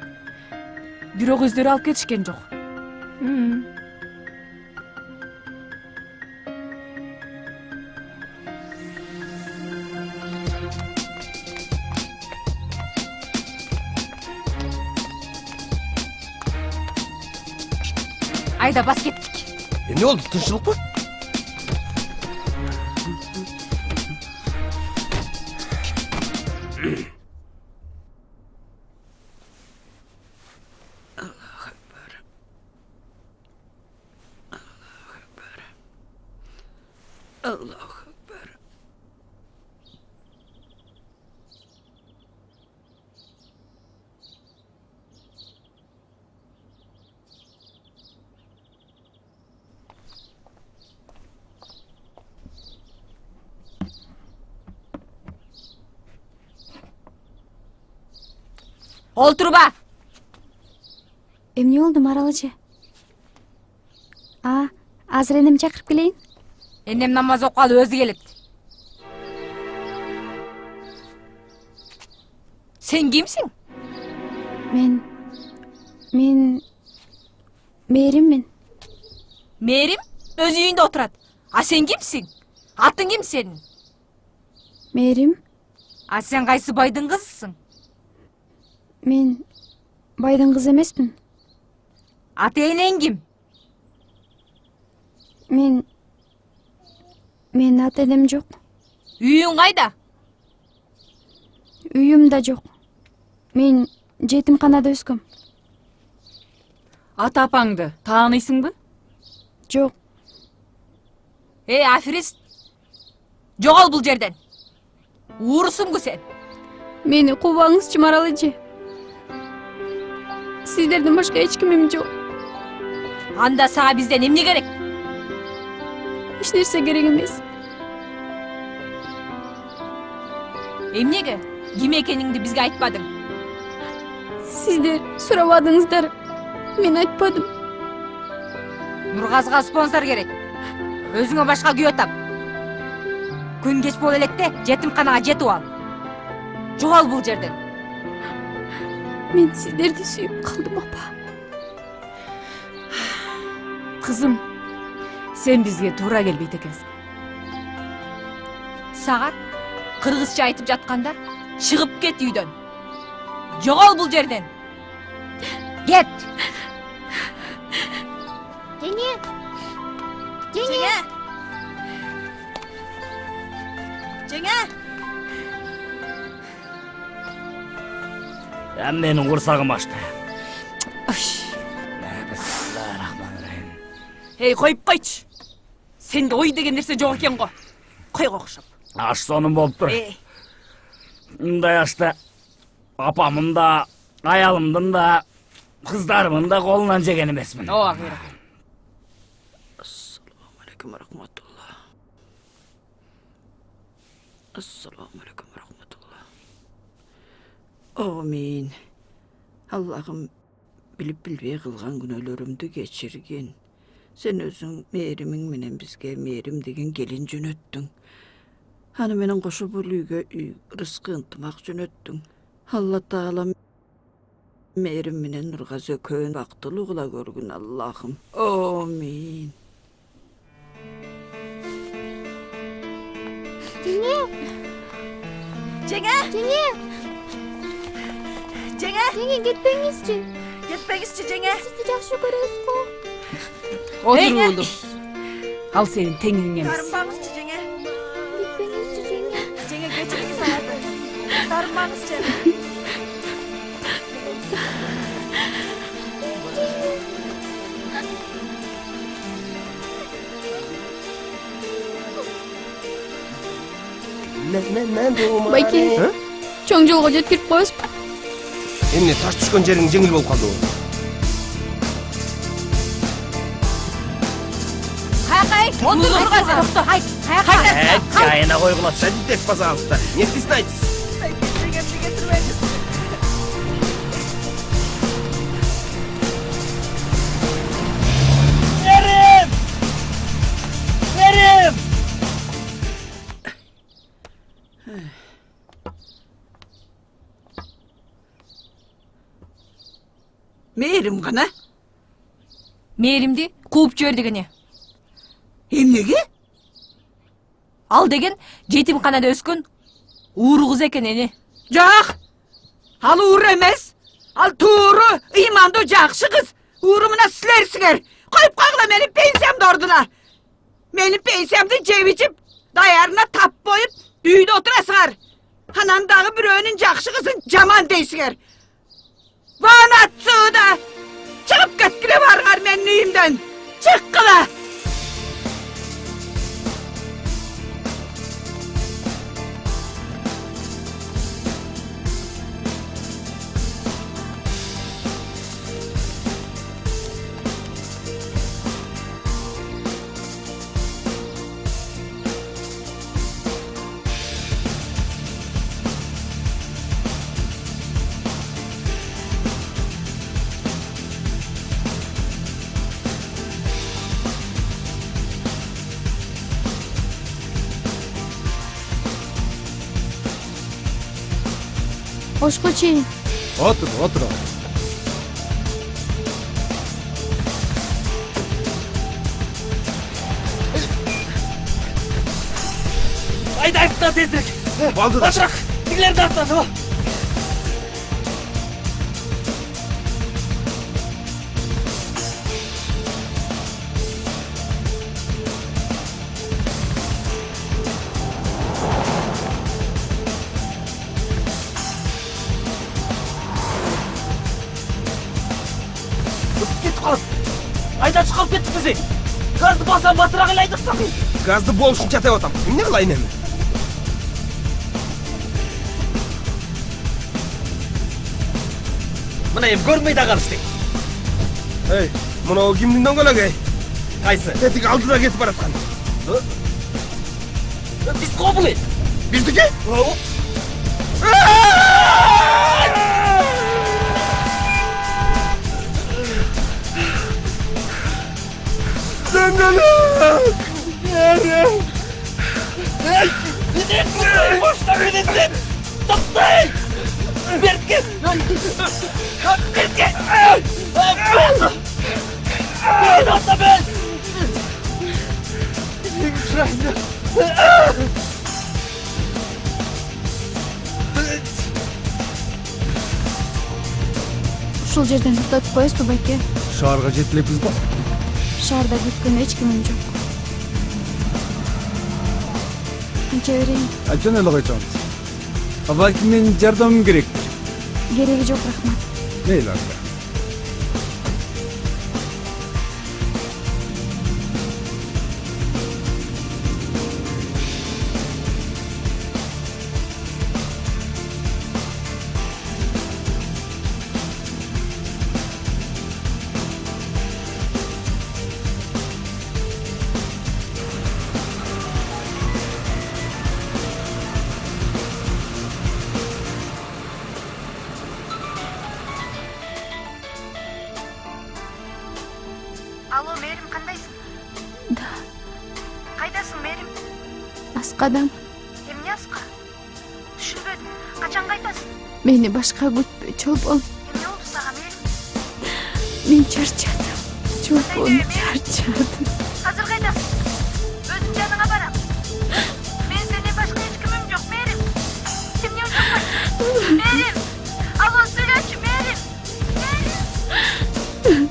Бирок өздөрү алып кетишкен жок. Айда, бас кеттик. Эмне болду? Тынччылыкпы? Allahu Ekber. Олтурба. Эмне болду, Марал эже? Азыр энем чакырып келейин? Энем намаз окуп өзү келет. Сен кимсиң? Мен Мээриммин. Мээрим өз үйүндө отурат. А сен кимсиң? Атың ким сенин? Мээрим. А сен кайсы байдын кызысың? Мен байдын кызы эмесмин. Ата энең ким? Мен ата энем жок. Үйүң кайда? Үйүм да жок. Мен жетимканада өскөм. Ата апаңды тааныйсыңбы? Жок. Аферист. Жогол бул жерден. Уурусуңбу сен? Мени кубаңызчы, Марал эже. Сиздерден башка эч кимим жок. Анда сага бизден эмне керек? Эч нерсе керек эмес. Эмнеге? Ким экениңди бизге айтпадың? Сиздер сурабадыңыздар. Мен айтпадым. Нургазга спонсор керек. Өзүңө башка күйөө тап. Күн кеч боло электе жетимканага жетип ал. Жогол бул жерден. Мен сиздерди сүйүп калдым, апа. Кызым, сен бизге туура келбейт экенсиң. Сага кыргызча айтып жатканда чыгып кет үйдөн. Жогол бул жерден. Get. Жеңе. Жеңе. Жеңе. Менің құрсағым ашты. Ей, қойып қойшы. Сенде ой деген нәрсе жоқ екен ғой. Қой қоқшып. Аш соным болып тұр. Мұндай ашты апамын да, аялымдың да, қыздарымын да қолынан жеген емесмін. О, ақира. Ассалаумағалейкум рахматулла. Ассалаумағалейкум рахматулла. Амин. Аллахым біліп-білбей қылған күнәлерімді кешірген. Сен өзің мейірімің менен бізге мейірім деген келін жөнөттің. Аны менен қошу бұл үйге рызқы ынтымақ жөнөттің. Алла Таала мейірім менен нұрға зөкөн бақтылы қыла көргін Аллахым. Амин. Жеңе. Жеңе. Жеңе. Жеңе. Жеңе, кетпеңізші. Кетпеңізші, Жеңе. Сізді жақсы көресіз қой. Отыр ұлым. Ал сенің теңің емес. Тарынбаңызшы, Жеңе. Кетпеңізші, Жеңе. Жеңе, кечіріңіз алады. Тарынбаңызшы. Байке, чоң жолға жеткіріп қойыз ба? Емне таш түшкен жерің жеңіл болып қалды ғой. Қайқай, отыр тұрғазы. Қайт, қайқай. Жайына қойғылап. Садитесь, пожалуйста. Не стесняйтесь. Жеңемді кетірмеңіз. Мерім! Мерім! Мейірім ғана? Мейірімді қуып жібер дегене. Емнеге? Ал деген жетімханада өскен уыр қыз екен ені. Жоқ! Ал уыр емес. Ал туыры, иманды жақшы қыз. Уырымына сілерсіңер. Қойып қағыла менің пенсиямды ордына. Менің пенсиямды жеп-жеп, даярына тап бойып, үйді отырасыңар. Анандағы біреуінің жақшы қызын жаман дейсіңер. Ванатсы да шығып кеткіле барғар менің үйімден. Шыққыла! Hoşqa çeyin. Otur, otur. Haydi ayıptan tezdirek. Baldı da. Başak, ileri de atladı o. Айдан шығып кеттік бізде. Газды басам батырақ елайдық сақи. Газды бол үшін жатай отам. Не қылайын әмі? Мына ем көрмейді ағалыстың. Ей, мұнау кімдің дөңгелек ей? Қайсы? Тетік алдыда кетіп баратқан. Біз қобылы. Біздікі? Дөңгелек! Ерім! Ей! Неден бошта мененден! Тоқтай! Бертке! Бертке! Мен ота мен! Шырайында! Ушул жерден токтотуп коесузбу байке? Шаарга жетип элеппиз го. Шаарда күткөн эч кимим жок. Канча берейин? Ачан эле койсоңуз. Балким менин жардамым керек. Кереги жок, рахмат. Мейли анда. Алло, Мээрим, кандайсың? Да. Кайдасың, Мээрим? Аскадам. Эмне аска? Түшүнбөдүм. Качан кайтасың? Мени башка күтпөй, Чолпон. Эмне болду сага, Мээрим? Мен чарчадым. Чолпон, чарчадым. Азыр кайдасың? Өзүң жаныңа барам. Мен сенден башка эч кимим жок, Мээрим. Эмне ошокпайсың? Мээрим! Алло, сүйлөчү, Мээрим! Мээрим!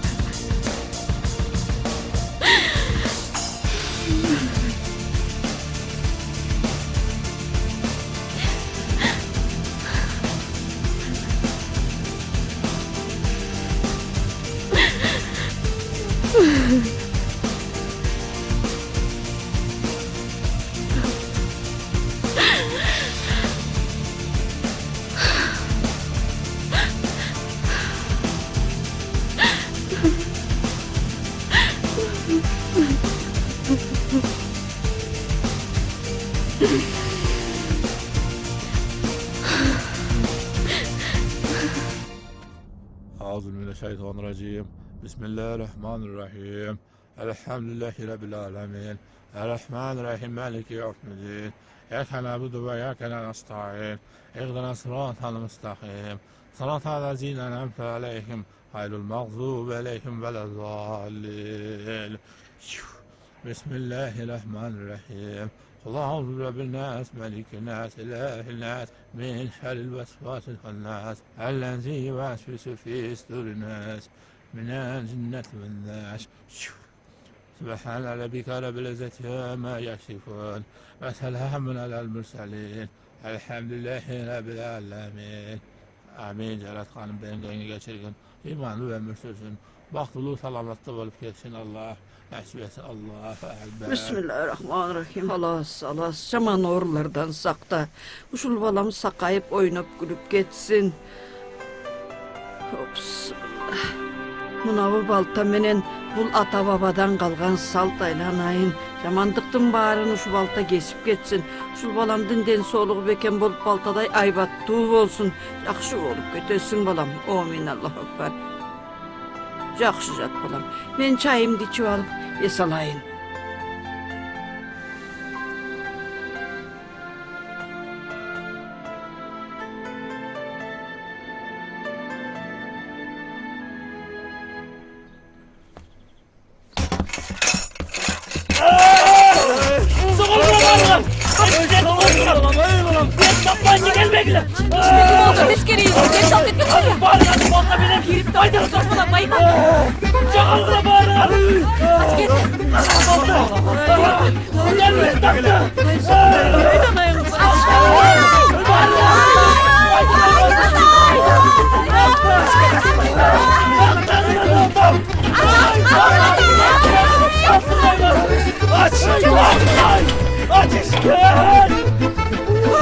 أعوذ من الشيطان الرجيم بسم الله الرحمن الرحيم الحمد لله رب العالمين الرحمن الرحيم مالك يوم الدين إياك نعبد وإياك نستعين اهدنا الصراط المستقيم صراط الذين أنعمت عليهم غير المغضوب عليهم ولا الضالين بسم الله الرحمن الرحيم قل أعوذ برب الناس ملك الناس إله الناس من شر الوسواس الخناس الذي يوسوس في صدور الناس من الجنة والناس سبحان ربك رب العزة عما يصفون وسلام على المرسلين الحمد لله رب العالمين Amin. Yaratkanım benim dengini geçirgin. İmanlı ve mürsülsün. Baktulu salamatlı olup geçsin Allah. Nasip etsin Allahu Ekber. Bismillahirrahmanirrahim. Alas, jaman oğurlardan sakta. Uşul balam sakayıp oynap gülüp geçsin. Hops. Mınavı balta menen bul ata babadan kalgan salt aylanayın. Jamandıktın bağrını şu balta kesip geçsin. Uşul balamdın den soluğu beken bolup baltaday aybattığı olsun. Yakşı olup götürsün balam. Amin Allahu Ekber. Жақсы жат балам. Мен чайымды içip алып, ес алайын.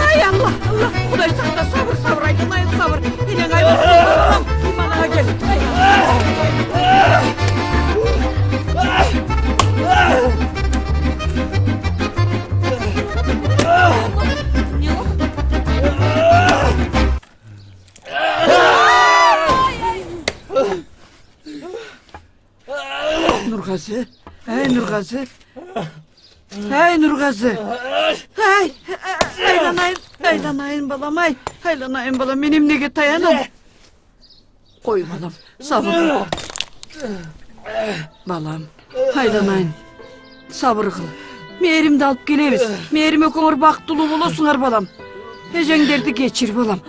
Ay Allah, Allah, Kuday sakla sabır, aydanayın sabır. İlen aydan imana gel. Nurgazı, hey Nurgazı. Hey Nurgazı. Hey, aylanayın balam, aylanayın balam. Benim nege tayanım. Koy balam, sabır. Balam, aylanayın. Sabır kıl. Meğerimde alıp geleriz. Meğerime koңur baktılı bulosунар balam. Ejenglerdi geçir balam.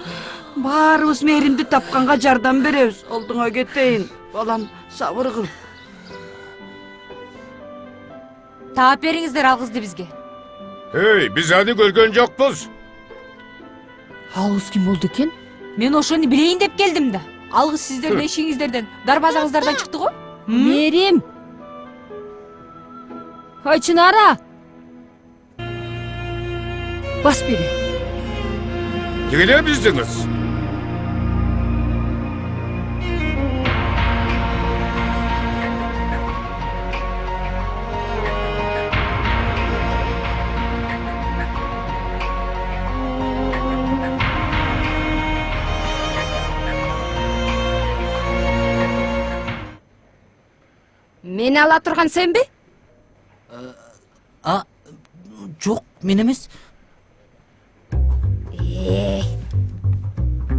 Баарыбыз мээримди тапканга жардам беребиз. Олдуңа кетейин. Балам, сабыр кыл. Таап бериңиздер ал кызды бизге. Эй, биз аны көргөн жокпуз. Ал кыз ким болду экен? Мен ошону билейин деп келдим да. Ал кыз сиздердин эшигиңиздерден, дарбазаңыздардан чыкты го? Мээрим. Ой, Чынара. Бас бери. Тигеле биздиңиз. Мени ала турган сенби? Жок, мен эмес.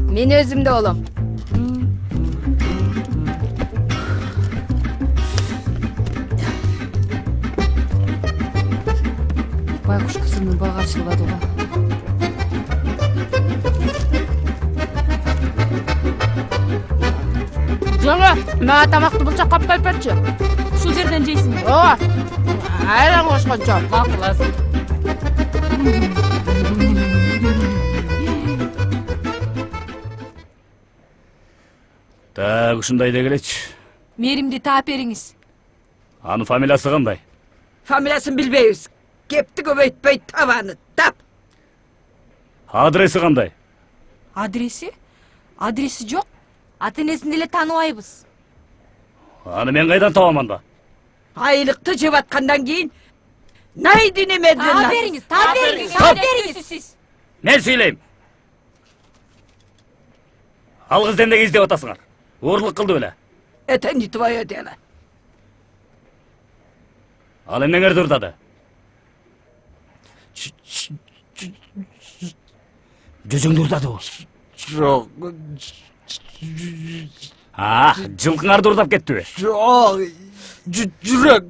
Мен өзүм да болом. Байкуш кызымдын бага ачылбады го. Жаңа, мага тамакты булчак каптай берчи. Ушул жерден жейсиң. Ооба. Айран кошкончо. Макуласың. Так, ушундай дегелечи. Мээримди таап бериңиз. Анын фамилиясы кандай? Фамилиясын билбейбиз. Кепти көбөйтпөй табаны тап. Адреси кандай? Адреси? Адреси жок. Ата энесин деле тааныбайбыз. Аны мен кайдан табам анда? Айлыкты жеп аткандан кийин найди немеден. Таап бериңиз, таап бериңиз, таап бериңиз. Мен сүйлөйм. Ал кызды эмнеге издеп атасыңар? Оорлук кылды беле? Это не твое дело. Ал эмнеңерди ырдады? Жүзүңдү ырдадыбы? Жок. Жылкыңарды ырдап кеттиби? Жок. Жүрөк.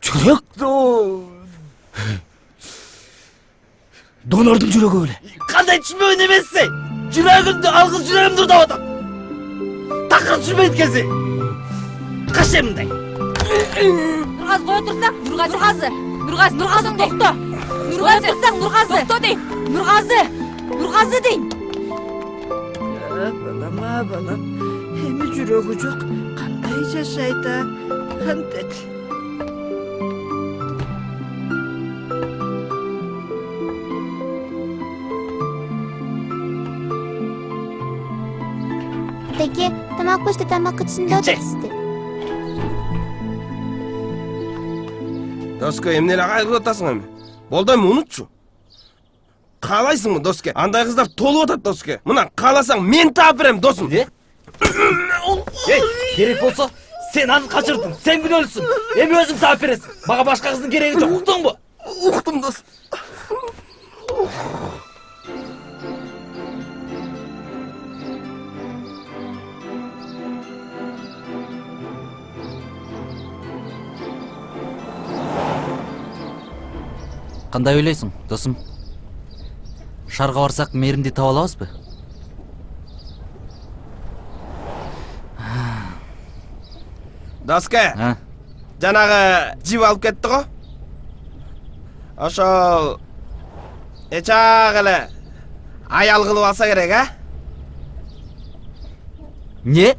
Жүрөк? Донордун жүрөгү беле? Кандай түшүнбөгөн эмессиң? Жүрөгүмдү, алгыз жүрөгүмдү ырдап атам. Такыр түшүнбөйт экенсиң. Кашемдей. Нургаз кое турсаң, Нургазы токто. Нургазы турсаң, Нургазы токто дейм. Нургазы дейм. Балам. Эми жүрөгү жок. Кандай жашайт а? Кантет. Теке, тамак пеште тамак ичинде отурсузду. Доске, эмне эле кайгырып атасың эми? Болду эми унутчу. Каалайсыңбы, Доске? Андай кыздар толуп атат, Доске. Мына кааласаң мен таап берем, досум. Эй, керек болсо сен аны качырдың, сен күнөөлүсүң. Эми өзүң таап бересиң. Мага башка кыздын кереги жок, уктуңбу? Уктум, дос. Кандай ойлойсуң, досум? Шарга барсак, мээримди таба алабызбы? Доске, жанагы жип алып кетти го. Ошол эчак эле аял кылып алса керек, а? Не?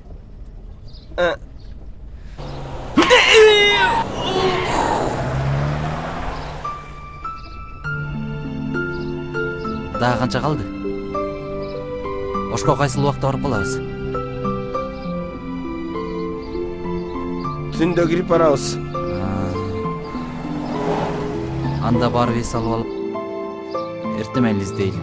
Дагы канча калды? Ошко кайсыл убакта барып калабыз? Түндө кирип барабыз. Анда барып эс алып алып, эртемен издейли.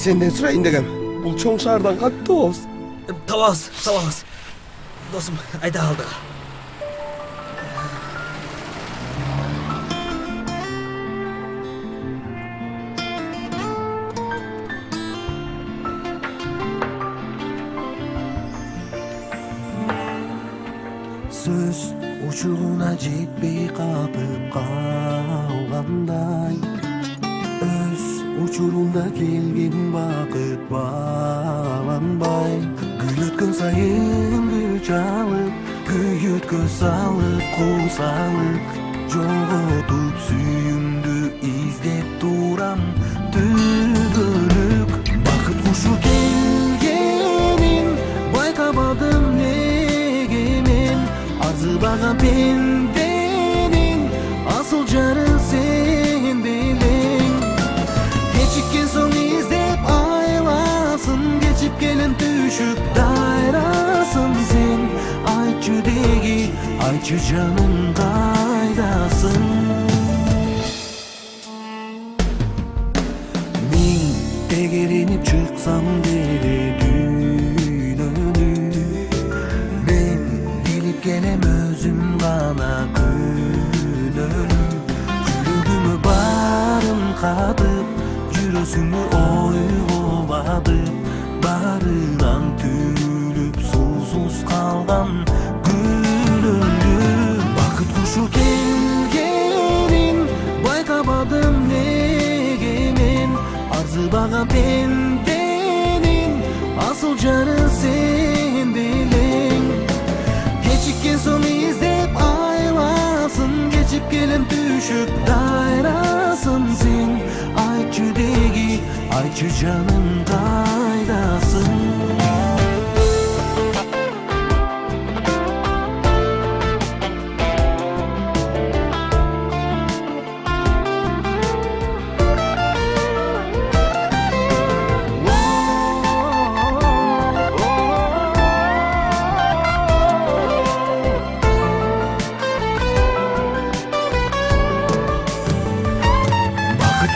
Senden surayın degem. Бул чоң шаардан кантип табабыз? Табабыз. Досум, айда алдык. Сөз учуруна жетпей катып калгандай, өз учурунда келген бакыт бааланбай, гүл өткөн сайын гүл чалып, күйөткө салып, кол салып, жоготуп сүйүүмдү издеп турам түгөлүк. Бакыт кушу келгенин байкабадым неге мен, арзыбаган пенденин асыл жары сен белең. Кечиккен соң издеп айласын, кечип келем түшүп дайрасын сен. Айтчы деги, айтчы жаным кайдасың? Мен тегеренип чыксам деле дүйнөнү, мен билип келем өзүм гана күнөөнү. Жүрөгүмө барын катып, жүрөсүңмү ойго батып, барынан түңүлүп сусуз калган күнөөлү. Бакыт кушу келгенин байкабадым неге мен, арзыбаган пенденин асыл жары сен белең. Кечиккен соң издеп айласын, кечип келем түшүп дайрасын сен. Айтчы деги, айтчы жаным кайдасың?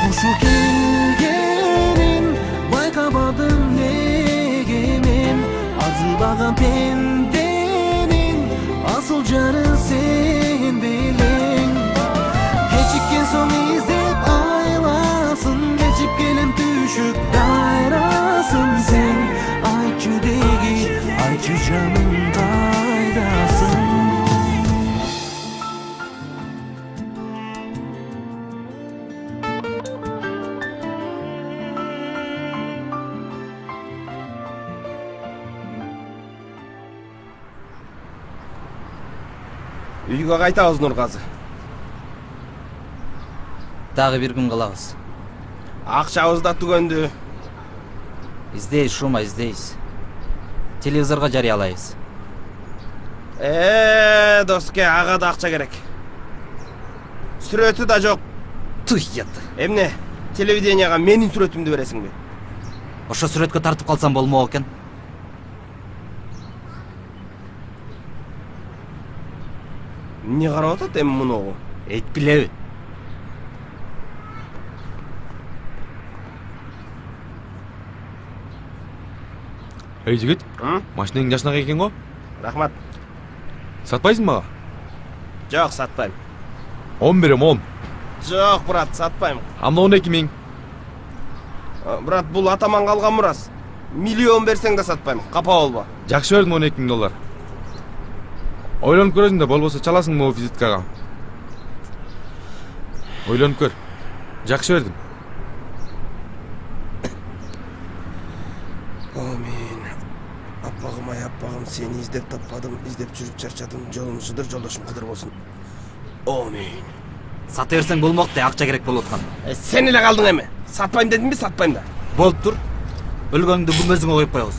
Кушу келгенин байкабадым неге мен, арзыбаган пенденин асыл жары сен белең. Кечиккен соң издеп айласын, кечип келем түшүп дайрасын сен. Айтчы деги, айтчы жаным кайдасың? Үйгө кайтабыз Нургазы. Дагы бир күн калабыз. Акчабыз да түгөндү. Издейбиз, Шума, издейбиз. Телевизорго жарыялайбыз. Доске, ага да акча керек. Сүрөтү да жок. Туйят. Эмне? Телевиденияга менин сүрөтүмдү бересиңби? Ошо сүрөткө тартып калсам болмок экен. Эмне карап атат эми мунугу? Эйтпилеби? Эй, жигит, машинең жашнак экен го? Рахмат. Сатпайсың мага? Жок, сатпайм. 10 берем, 10. Жок, брат, сатпайм. Амна 12 миң. Брат, бул атаман калган мурас. Миллион берсең да сатпайм, капа болбо. Жакшы бердим 12 миң доллар. Ойлонуп көрөсүң да, болбосо чаласың могу визиткага. Ойлонуп көр. Жакшы бердим. Амин. Аппагым, ай аппагым, сени издеп таппадым, издеп жүрүп чарчадым. Жолум жыдыр, жолдошум кыдыр болсун. Амин. Сата берсең болмок да, акча керек болуп аткан. Сен эле калдың эми. Сатпайм дедимби, сатпайм да. Болуп тур. Өлгөңдү күмбөзүңө коюп коебуз.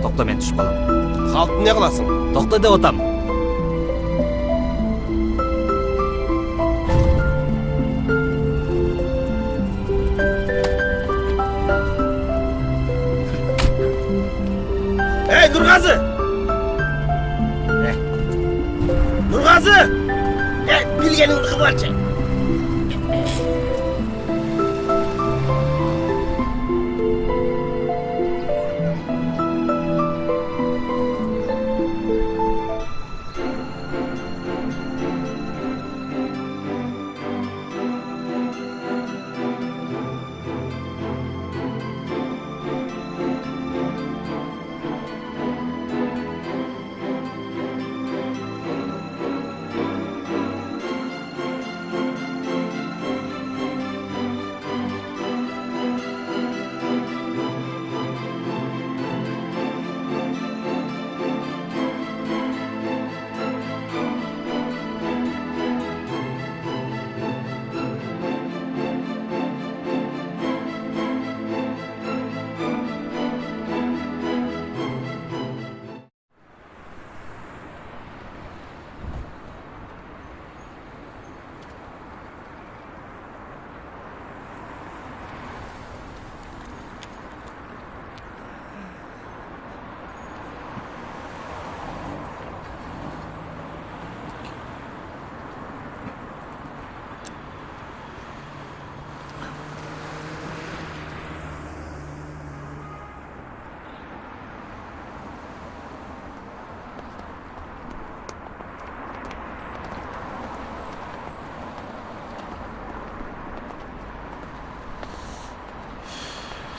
Токто, мен түшүп калам. Калып эмне кыласың? Токто деп атам. Эй, Нургазы! Нургазы! Эмнегенин кылбачы?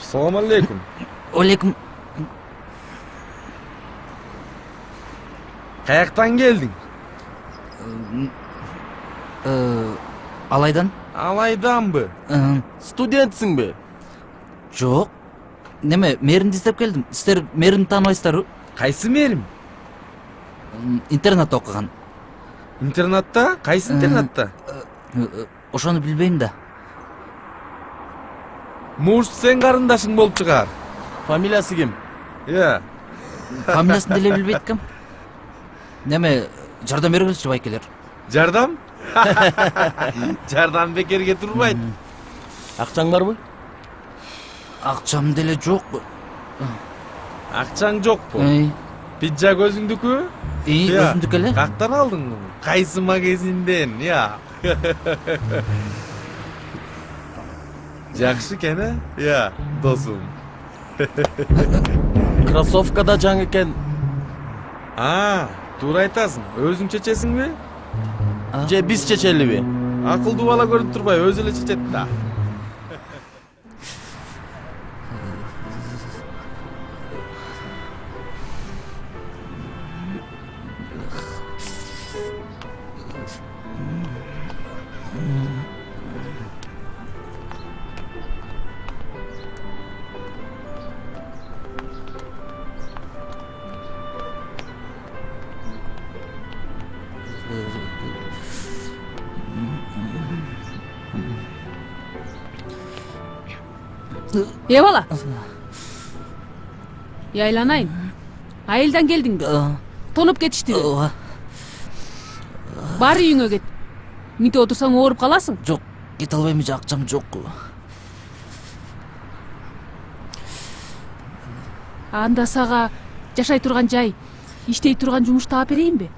Assalamu alaikum. Алейкум. Kayaktan geldin? Алайдан? Alaydan mı? Studentsin be? Жоқ. Неме, мээрімді іздеп келдім. Сіздер мээрімді таныбайсыздар? Кайсы мээрим? Интернатта оқыған. Интернатта? Кайсы интернатта? Ошону билбейм да. Муж сен карындашың болуп чыгар. Фамилиясы ким? Иә. Фамилиясын деле билбейт ким? Неме, жардам бергилчи байкелер. Жардам? Жардам бекерге турбайт. Акчаң барбы? Акчам деле жок. Акчаң жокпу? Пиджак өзүңдүкү? Өзүмдүкү эле. Кактан алдың? Кайсы магазинден? Я. Жакшы экен, я, досум. Кроссовкада жаңы экен. Туура айтасың. Өзүң чечесиңби? Же биз чечелиби? Акылдуу бала көрүнүп турбай, өзү эле чечет да. Бала. Яйланайын. Айылдан келдиң бе? Тонуп кетиштиби? Бар үйүңө кет. Мынтип отурсаң ооруп каласың. Жок, кете албайм, акчам жок. Анда сага жашай турган жай, иштей турган жумуш таап берейинби?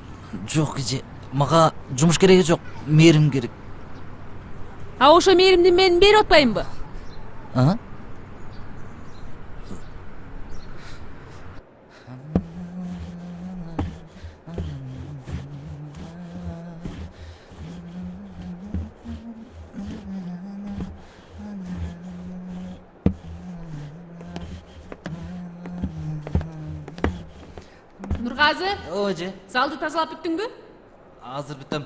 Жок, эже. Мага жумуш кереги жок, мээрим керек. Ошо мээримди мен берип атпаймынбы? Нургазы? Эже. Залды тазалап бүттүңбү? Азыр бүттүм.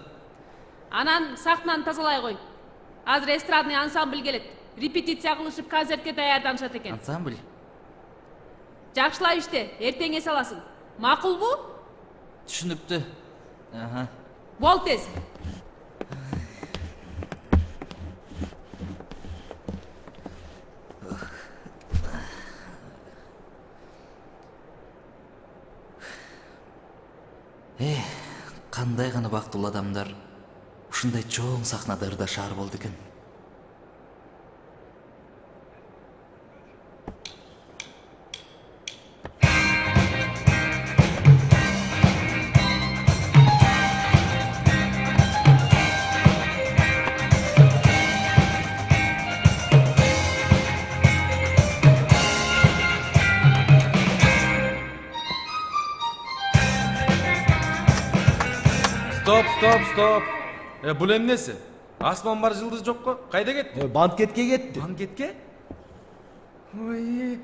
Анан сахнаны тазалай кой. Азыр эстрадный ансамбль келет. Репетиция кылышып концертке даярданышат экен. Ансамбль? Жакшылап иште, эртең эс аласың. Макулбу? Түшүнүптү. Бол тез. Кандай гана бактылуу адамдар ушундай чоң сахнада ырдашаар болду экен. Стоп. Бул эмнеси? Асман бар, жылдыз жокко. Кайда кетти? Банкетке кетти. Банкетке? Ой,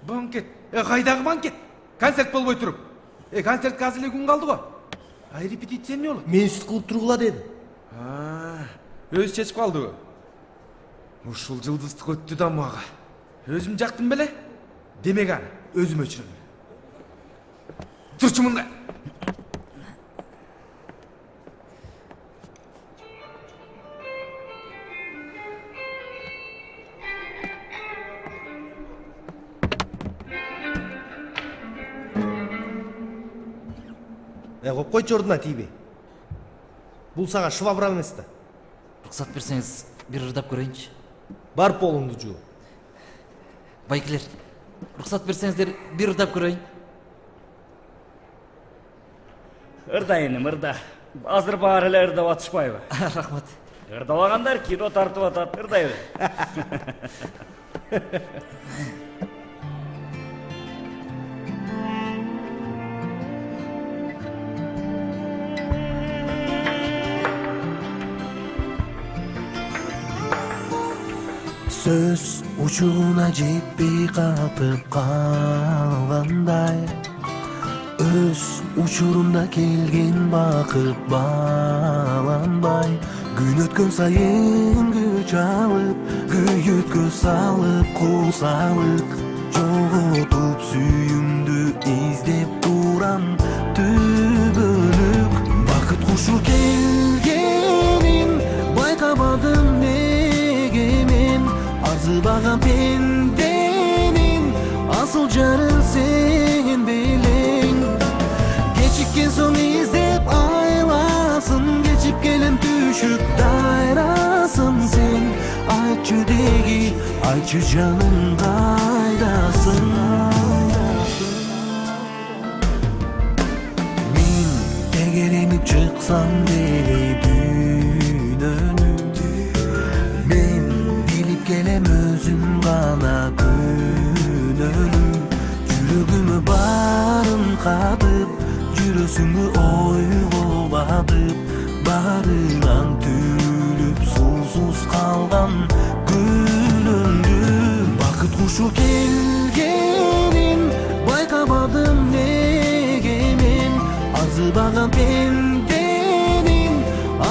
банкет. Кайдагы банкет? Концерт болбой туруп. Концертке азыр эле күн калды го. Репетиция эмне болот? Мен сүт кылып тургула деди. Өзү чечип калдыбы? Ушул жылдыздык өттү да мага. Өзүм жактым беле? Демек аны өзүм өчүрөм. Турчу мында. Коп койчу ордуна тийбей. Бул сага швабра эмес да. Рұқсат берсеңіз, бір ырдап көрейінші. Бар полыңды жуу. Байкелер, рұқсат берсеңіздер, бір ырдап көрейін. Ырда енім, ырда. Азыр бар эле ырдап атышпайбы? Рахмат. Ырдабагандар кино тартып атат, ырдайбы. Söz ucuna ceppi kapıp kalgандай Öz uçurumda kelgen bakıp bağlanbay Gün ötkön sayın güç alıp Güyütkö salıp kol salık Çoğutup süyümdü izlep duran tübölük Bakıt kuşu kelgenin baykabadım negemen Arzıbagan pendenin asıl jarın sen bilen Geçipken son izlep aylasın Geçip gelen düşüp dayrasın sen Ayçı degi, ayçı canın kaydasın Min tegelenip çıksam deli dünönü Men bilip gelem özüm gana könölüm Жүрөгүмө барын катып жүрөсүңү ойгобадып барыңан түлүп сулсуз калган күнүңдү бакыт кушу келгенин байкабадым неге мен арзыбаган пенденин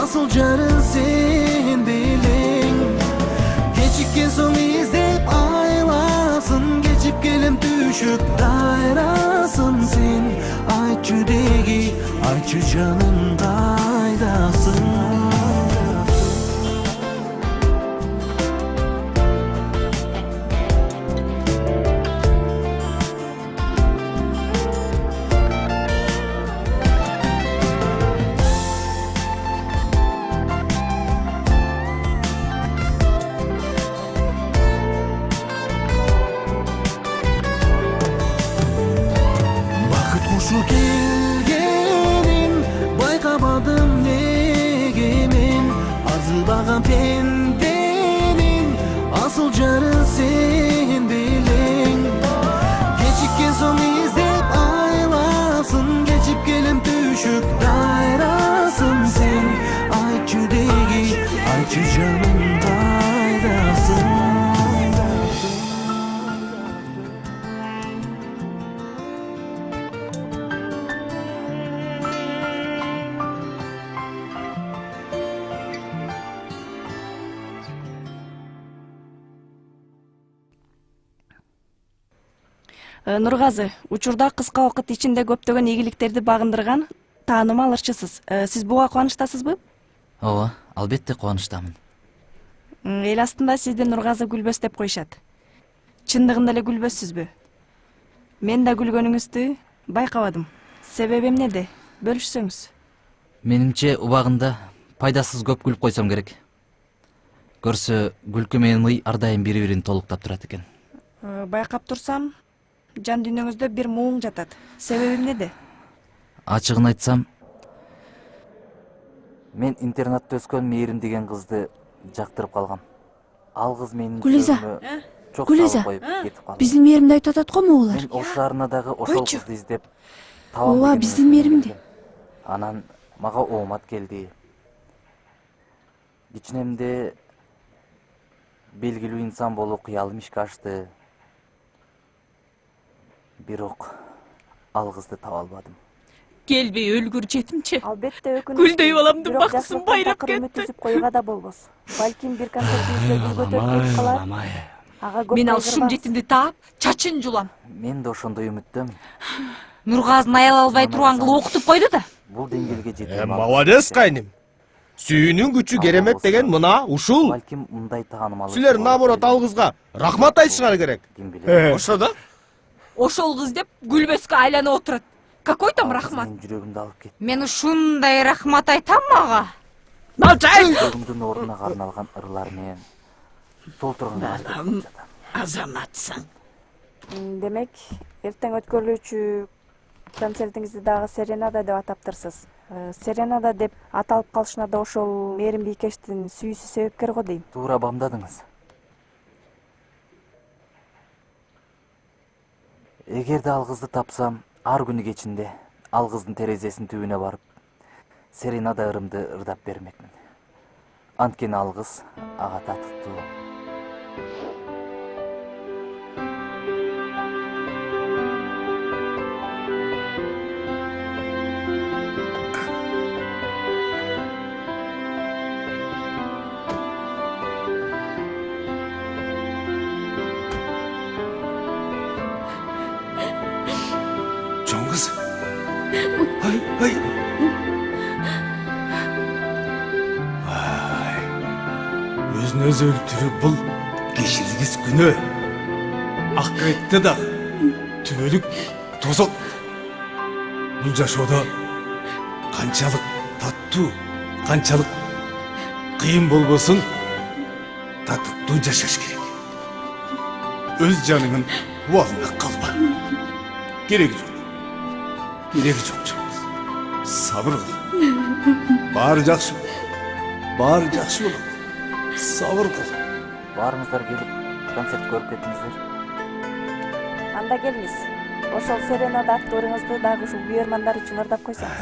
асыл жарын сен белең кечиккен соң издеп айласын кечип келем düşüp dayrasın sen Ayçı degi, ayçı canın kaydasın Kuşu kelgenin baykabadım negemen Arzıbagan pendenin asıl jarın sen bilen Geçipken son izlep aylasın Geçip gelem düşüp dayrasın sen Ayçı degi, ayçı canın kaydasın Нургазы, учурда кыска убакыт ичинде көптөгөн ийгиликтерди багындырган таанымал ырчысыз. Сиз буга кубанычтасызбы? Ооба, албетте кубанычтамын. Эл астында сизди Нургазы Гүлбөз деп коюшат. Чындыгында эле гүлбөзсүзбү? Мен да күлгөнүңүздү байкабадым. Себеби эмнеде? Бөлүшсөңүз. Менимче убагында пайдасыз көп күлүп койсом керек. Көрсө, күлкү менен ый ар дайым бири-бирин толуктап турат экен. Байкап турсам, жан дүйнөңүздө бир мууң жатат. Себеби эмнеде? Ачыгын айтсам, мен интернатта өскөн Мээрим деген кызды жактырып калгам. Ал кыз менин Гүлиза, чок Гүлиза, коюп кетип калды. биздин Мээримди айтып атат го могулар. Мен Ош шаарына дагы ошол кызды издеп табам. Ооба, биздин Мээримди. Анан мага оомат келди. Кичинемде белгилүү инсан болуу кыялым ишке ашты. Бирок ал кызды таба албадым. Келбей өлгүр жетимче. Албетте өкүнүчтүү. Гүлдөй баламдын бакысын байрап кетти. кетти. Түзүп койууга да болбос. Балким бир концертибизге гүл көтөрүп келип калар. Ага көп Мен ал шум жетимди таап, чачын жулам. Мен да ошондой үмүттөмүн. Нургазын аял албай турган кылып окутуп койду да. Бул деңгээлге жетем. Молодец кайным. Сүйүүнүн күчү керемет деген мына ушул. Балким мындай таанымал. Силер наоборот ал кызга рахмат айтышыңар керек. Ошо да? Ошол кыз деп гүлбөскө айланып отурат. Какой там рахмат? Жүрөгүмдү алып кетти. Мен ушундай рахмат айтам мага. Малчай! Жүрөгүмдүн ордуна карналган ырлар менен толтурган. Азаматсың. Демек, эртең өткөрүлүүчү концертиңизди дагы Серенада деп атаптырсыз. Серенада деп аталып калышына да ошол Мээрим Бийкештин сүйүүсү себепкер го дейм. Туура бамдадыңыз. Эгерде ал кызды тапсам, ар күнү кечинде ал кыздын терезесинин түбүнө барып, Серенада ырымды ырдап бермекмин. Анткени ал кыз ага татыктуу. Жоңгуз. Ай. Өзүн өзү өлтүрүү бул кечиргис күнөө. Акыретте да түбөлүк тозот. Бул жашоодо канчалык таттуу, канчалык кыйын болбосун татыктуу жашаш керек. Өз жаныңын убагында калба. Кереги жок. Кереги жок жоңгуз. Сабыр кыл. Баары жакшы. Баары жакшы болот. Сабыр кыл. Баарыңыздар келип концерт көрүп кеттиңиздер. Анда келиңиз. Ошол Серенада аттуу ырыңызды дагы ушул күйөрмандар үчүн ырдап койсоңуз.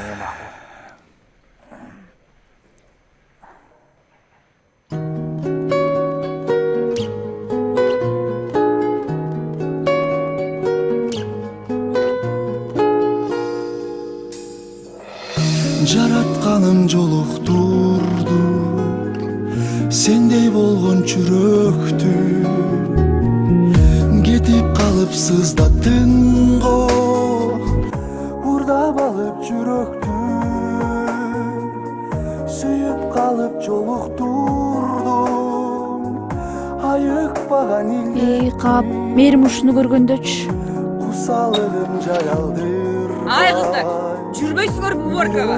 Жаратканым жолуктурду сендей болгон жүрөктү, кетип калып сыздаттың го урдап алып жүрөктү, сүйүп калып жолуктурдум айыкпаган илде. Кап, Мээрим ушуну көргөндөчү. Кусалыгым жаялдыр. Ай кыздар, жүрбөйсүңөр бу уборкага.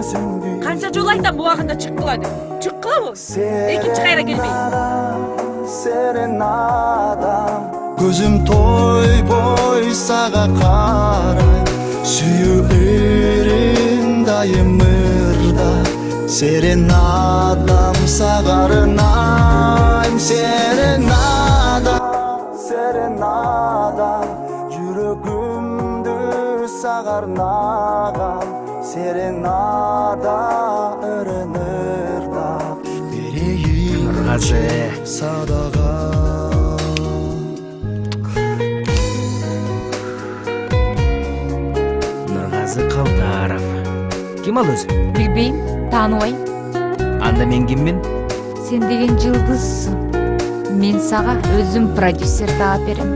Канча жол айтам булагында чыккыла деп. Чыккылабы? Экинчи кайра келбей. Серенадам, көзүм тойбой сага карай, сүйүүрүм дайым ырда. Серенадам сага арнайм, серенадам, серенадам, жүрөгүмдү сага арнаган. Серенада ырынырдап берейин садага. Нургазы Калдаров. Ким ал өзү? Билбейм, тааныбайм. Анда мен киммин? Сен деген жылдызсың. Мен сага өзүм продюсер таап берем.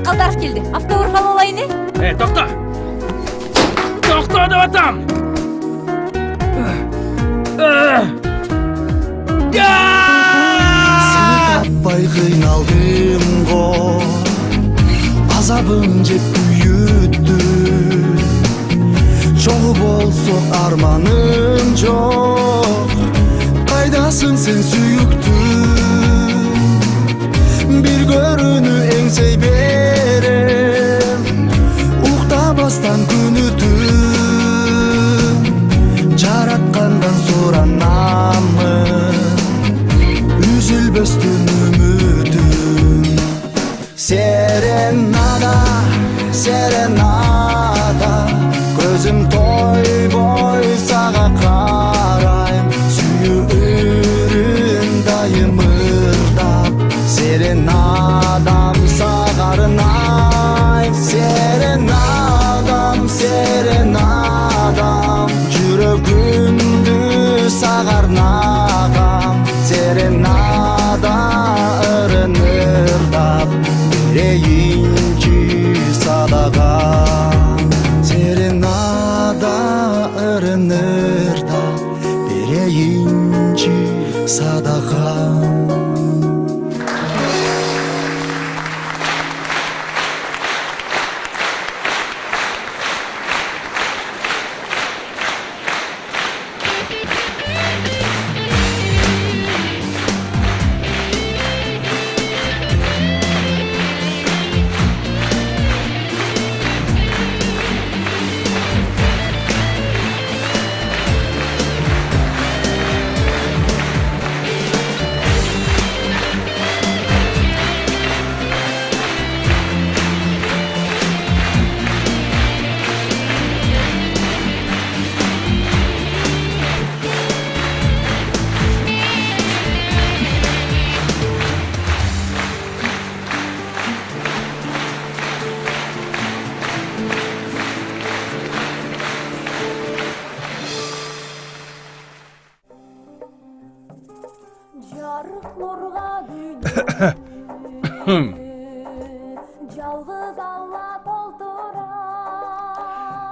Калдаров келди. Автограф ала алайын, токто! Токто деп атам! Сени таппай кыйналдым го, азабым жеп күйүттү. Чогуу болсо арманым жок, кайдасың сен сүйүктүм. Бир көрүүнү эңсей берем, уктабастан күнү түн. Жараткандан суранамын, үзүлбөстүн үмүтүм. көрінір да берейінші садаға.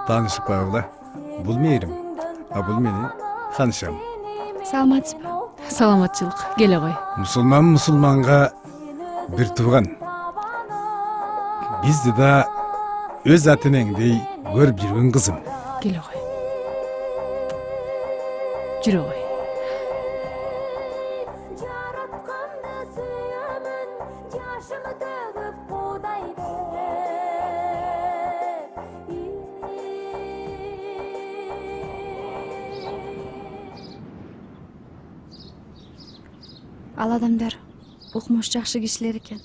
Tanışıklarla. Бұл мейрім. Бұл менің ханшам. Саламатсызбы? Саламатчылык. Келе кой. Мұсылман мұсылманға бір туған. Бізді да өз атыныңдей көріп жүрген қызым. Келе кой. Жүрө кой. Ал адамдар укмуш жакшы кишилер экен.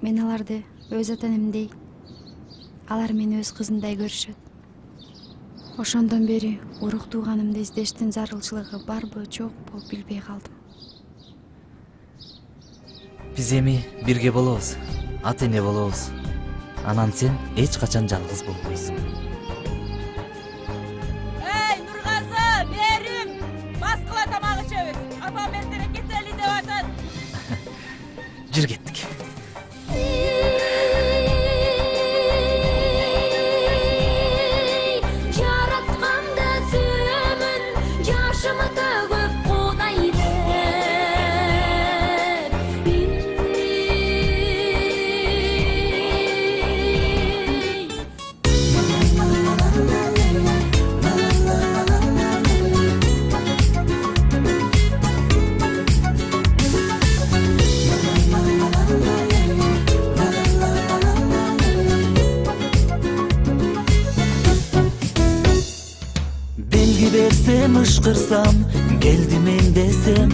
Мен аларды өз ата-энемдей, алар мени өз кызымдай көрүшөт. Ошондон бери урук тууганымды издештин зарылчылыгы барбы, жокпу билбей калдым. Биз эми бирге болобуз, ата-эне болобуз. Анан сен эч качан жалгыз болбойсуң. Эй, Нургазы, Мерим! Баскыла тамак ичебиз. Апам эртерээк кетели деп атат. Жүр кеттик. Жаратканда сүйөмүн, жашымы төгүп кудайды. Belgi versem ışkırsam, geldim en desem,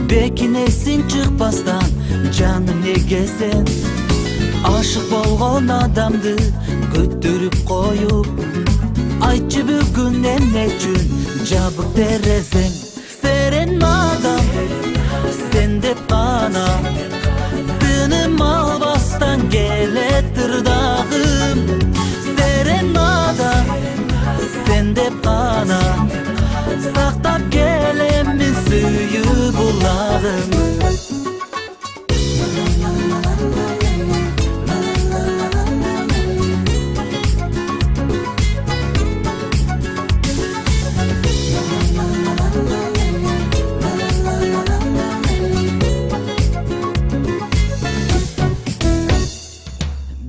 bekinesin çıkpastan, canım ne gesen. Aşık bolgon adamdı götürüp koyup, aytçı bugün emne üçün jabık terezem. Seren adam, sen de bana, dünüm albastan gele tırdağım. Seren adam, sen de bana, saktap gelemin suyu bulağım.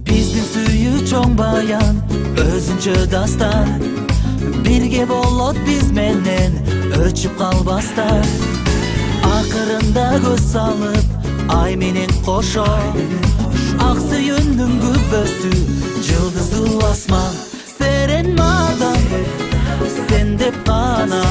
Bizdin suyu çoğun bayan, özünçö dastan. Birge bolot biz menden öçüp kalbastan. Akırında göz salıp ay menen koşo, ak suyunun gübösü yıldızlı asman. Seren madam sen de bana,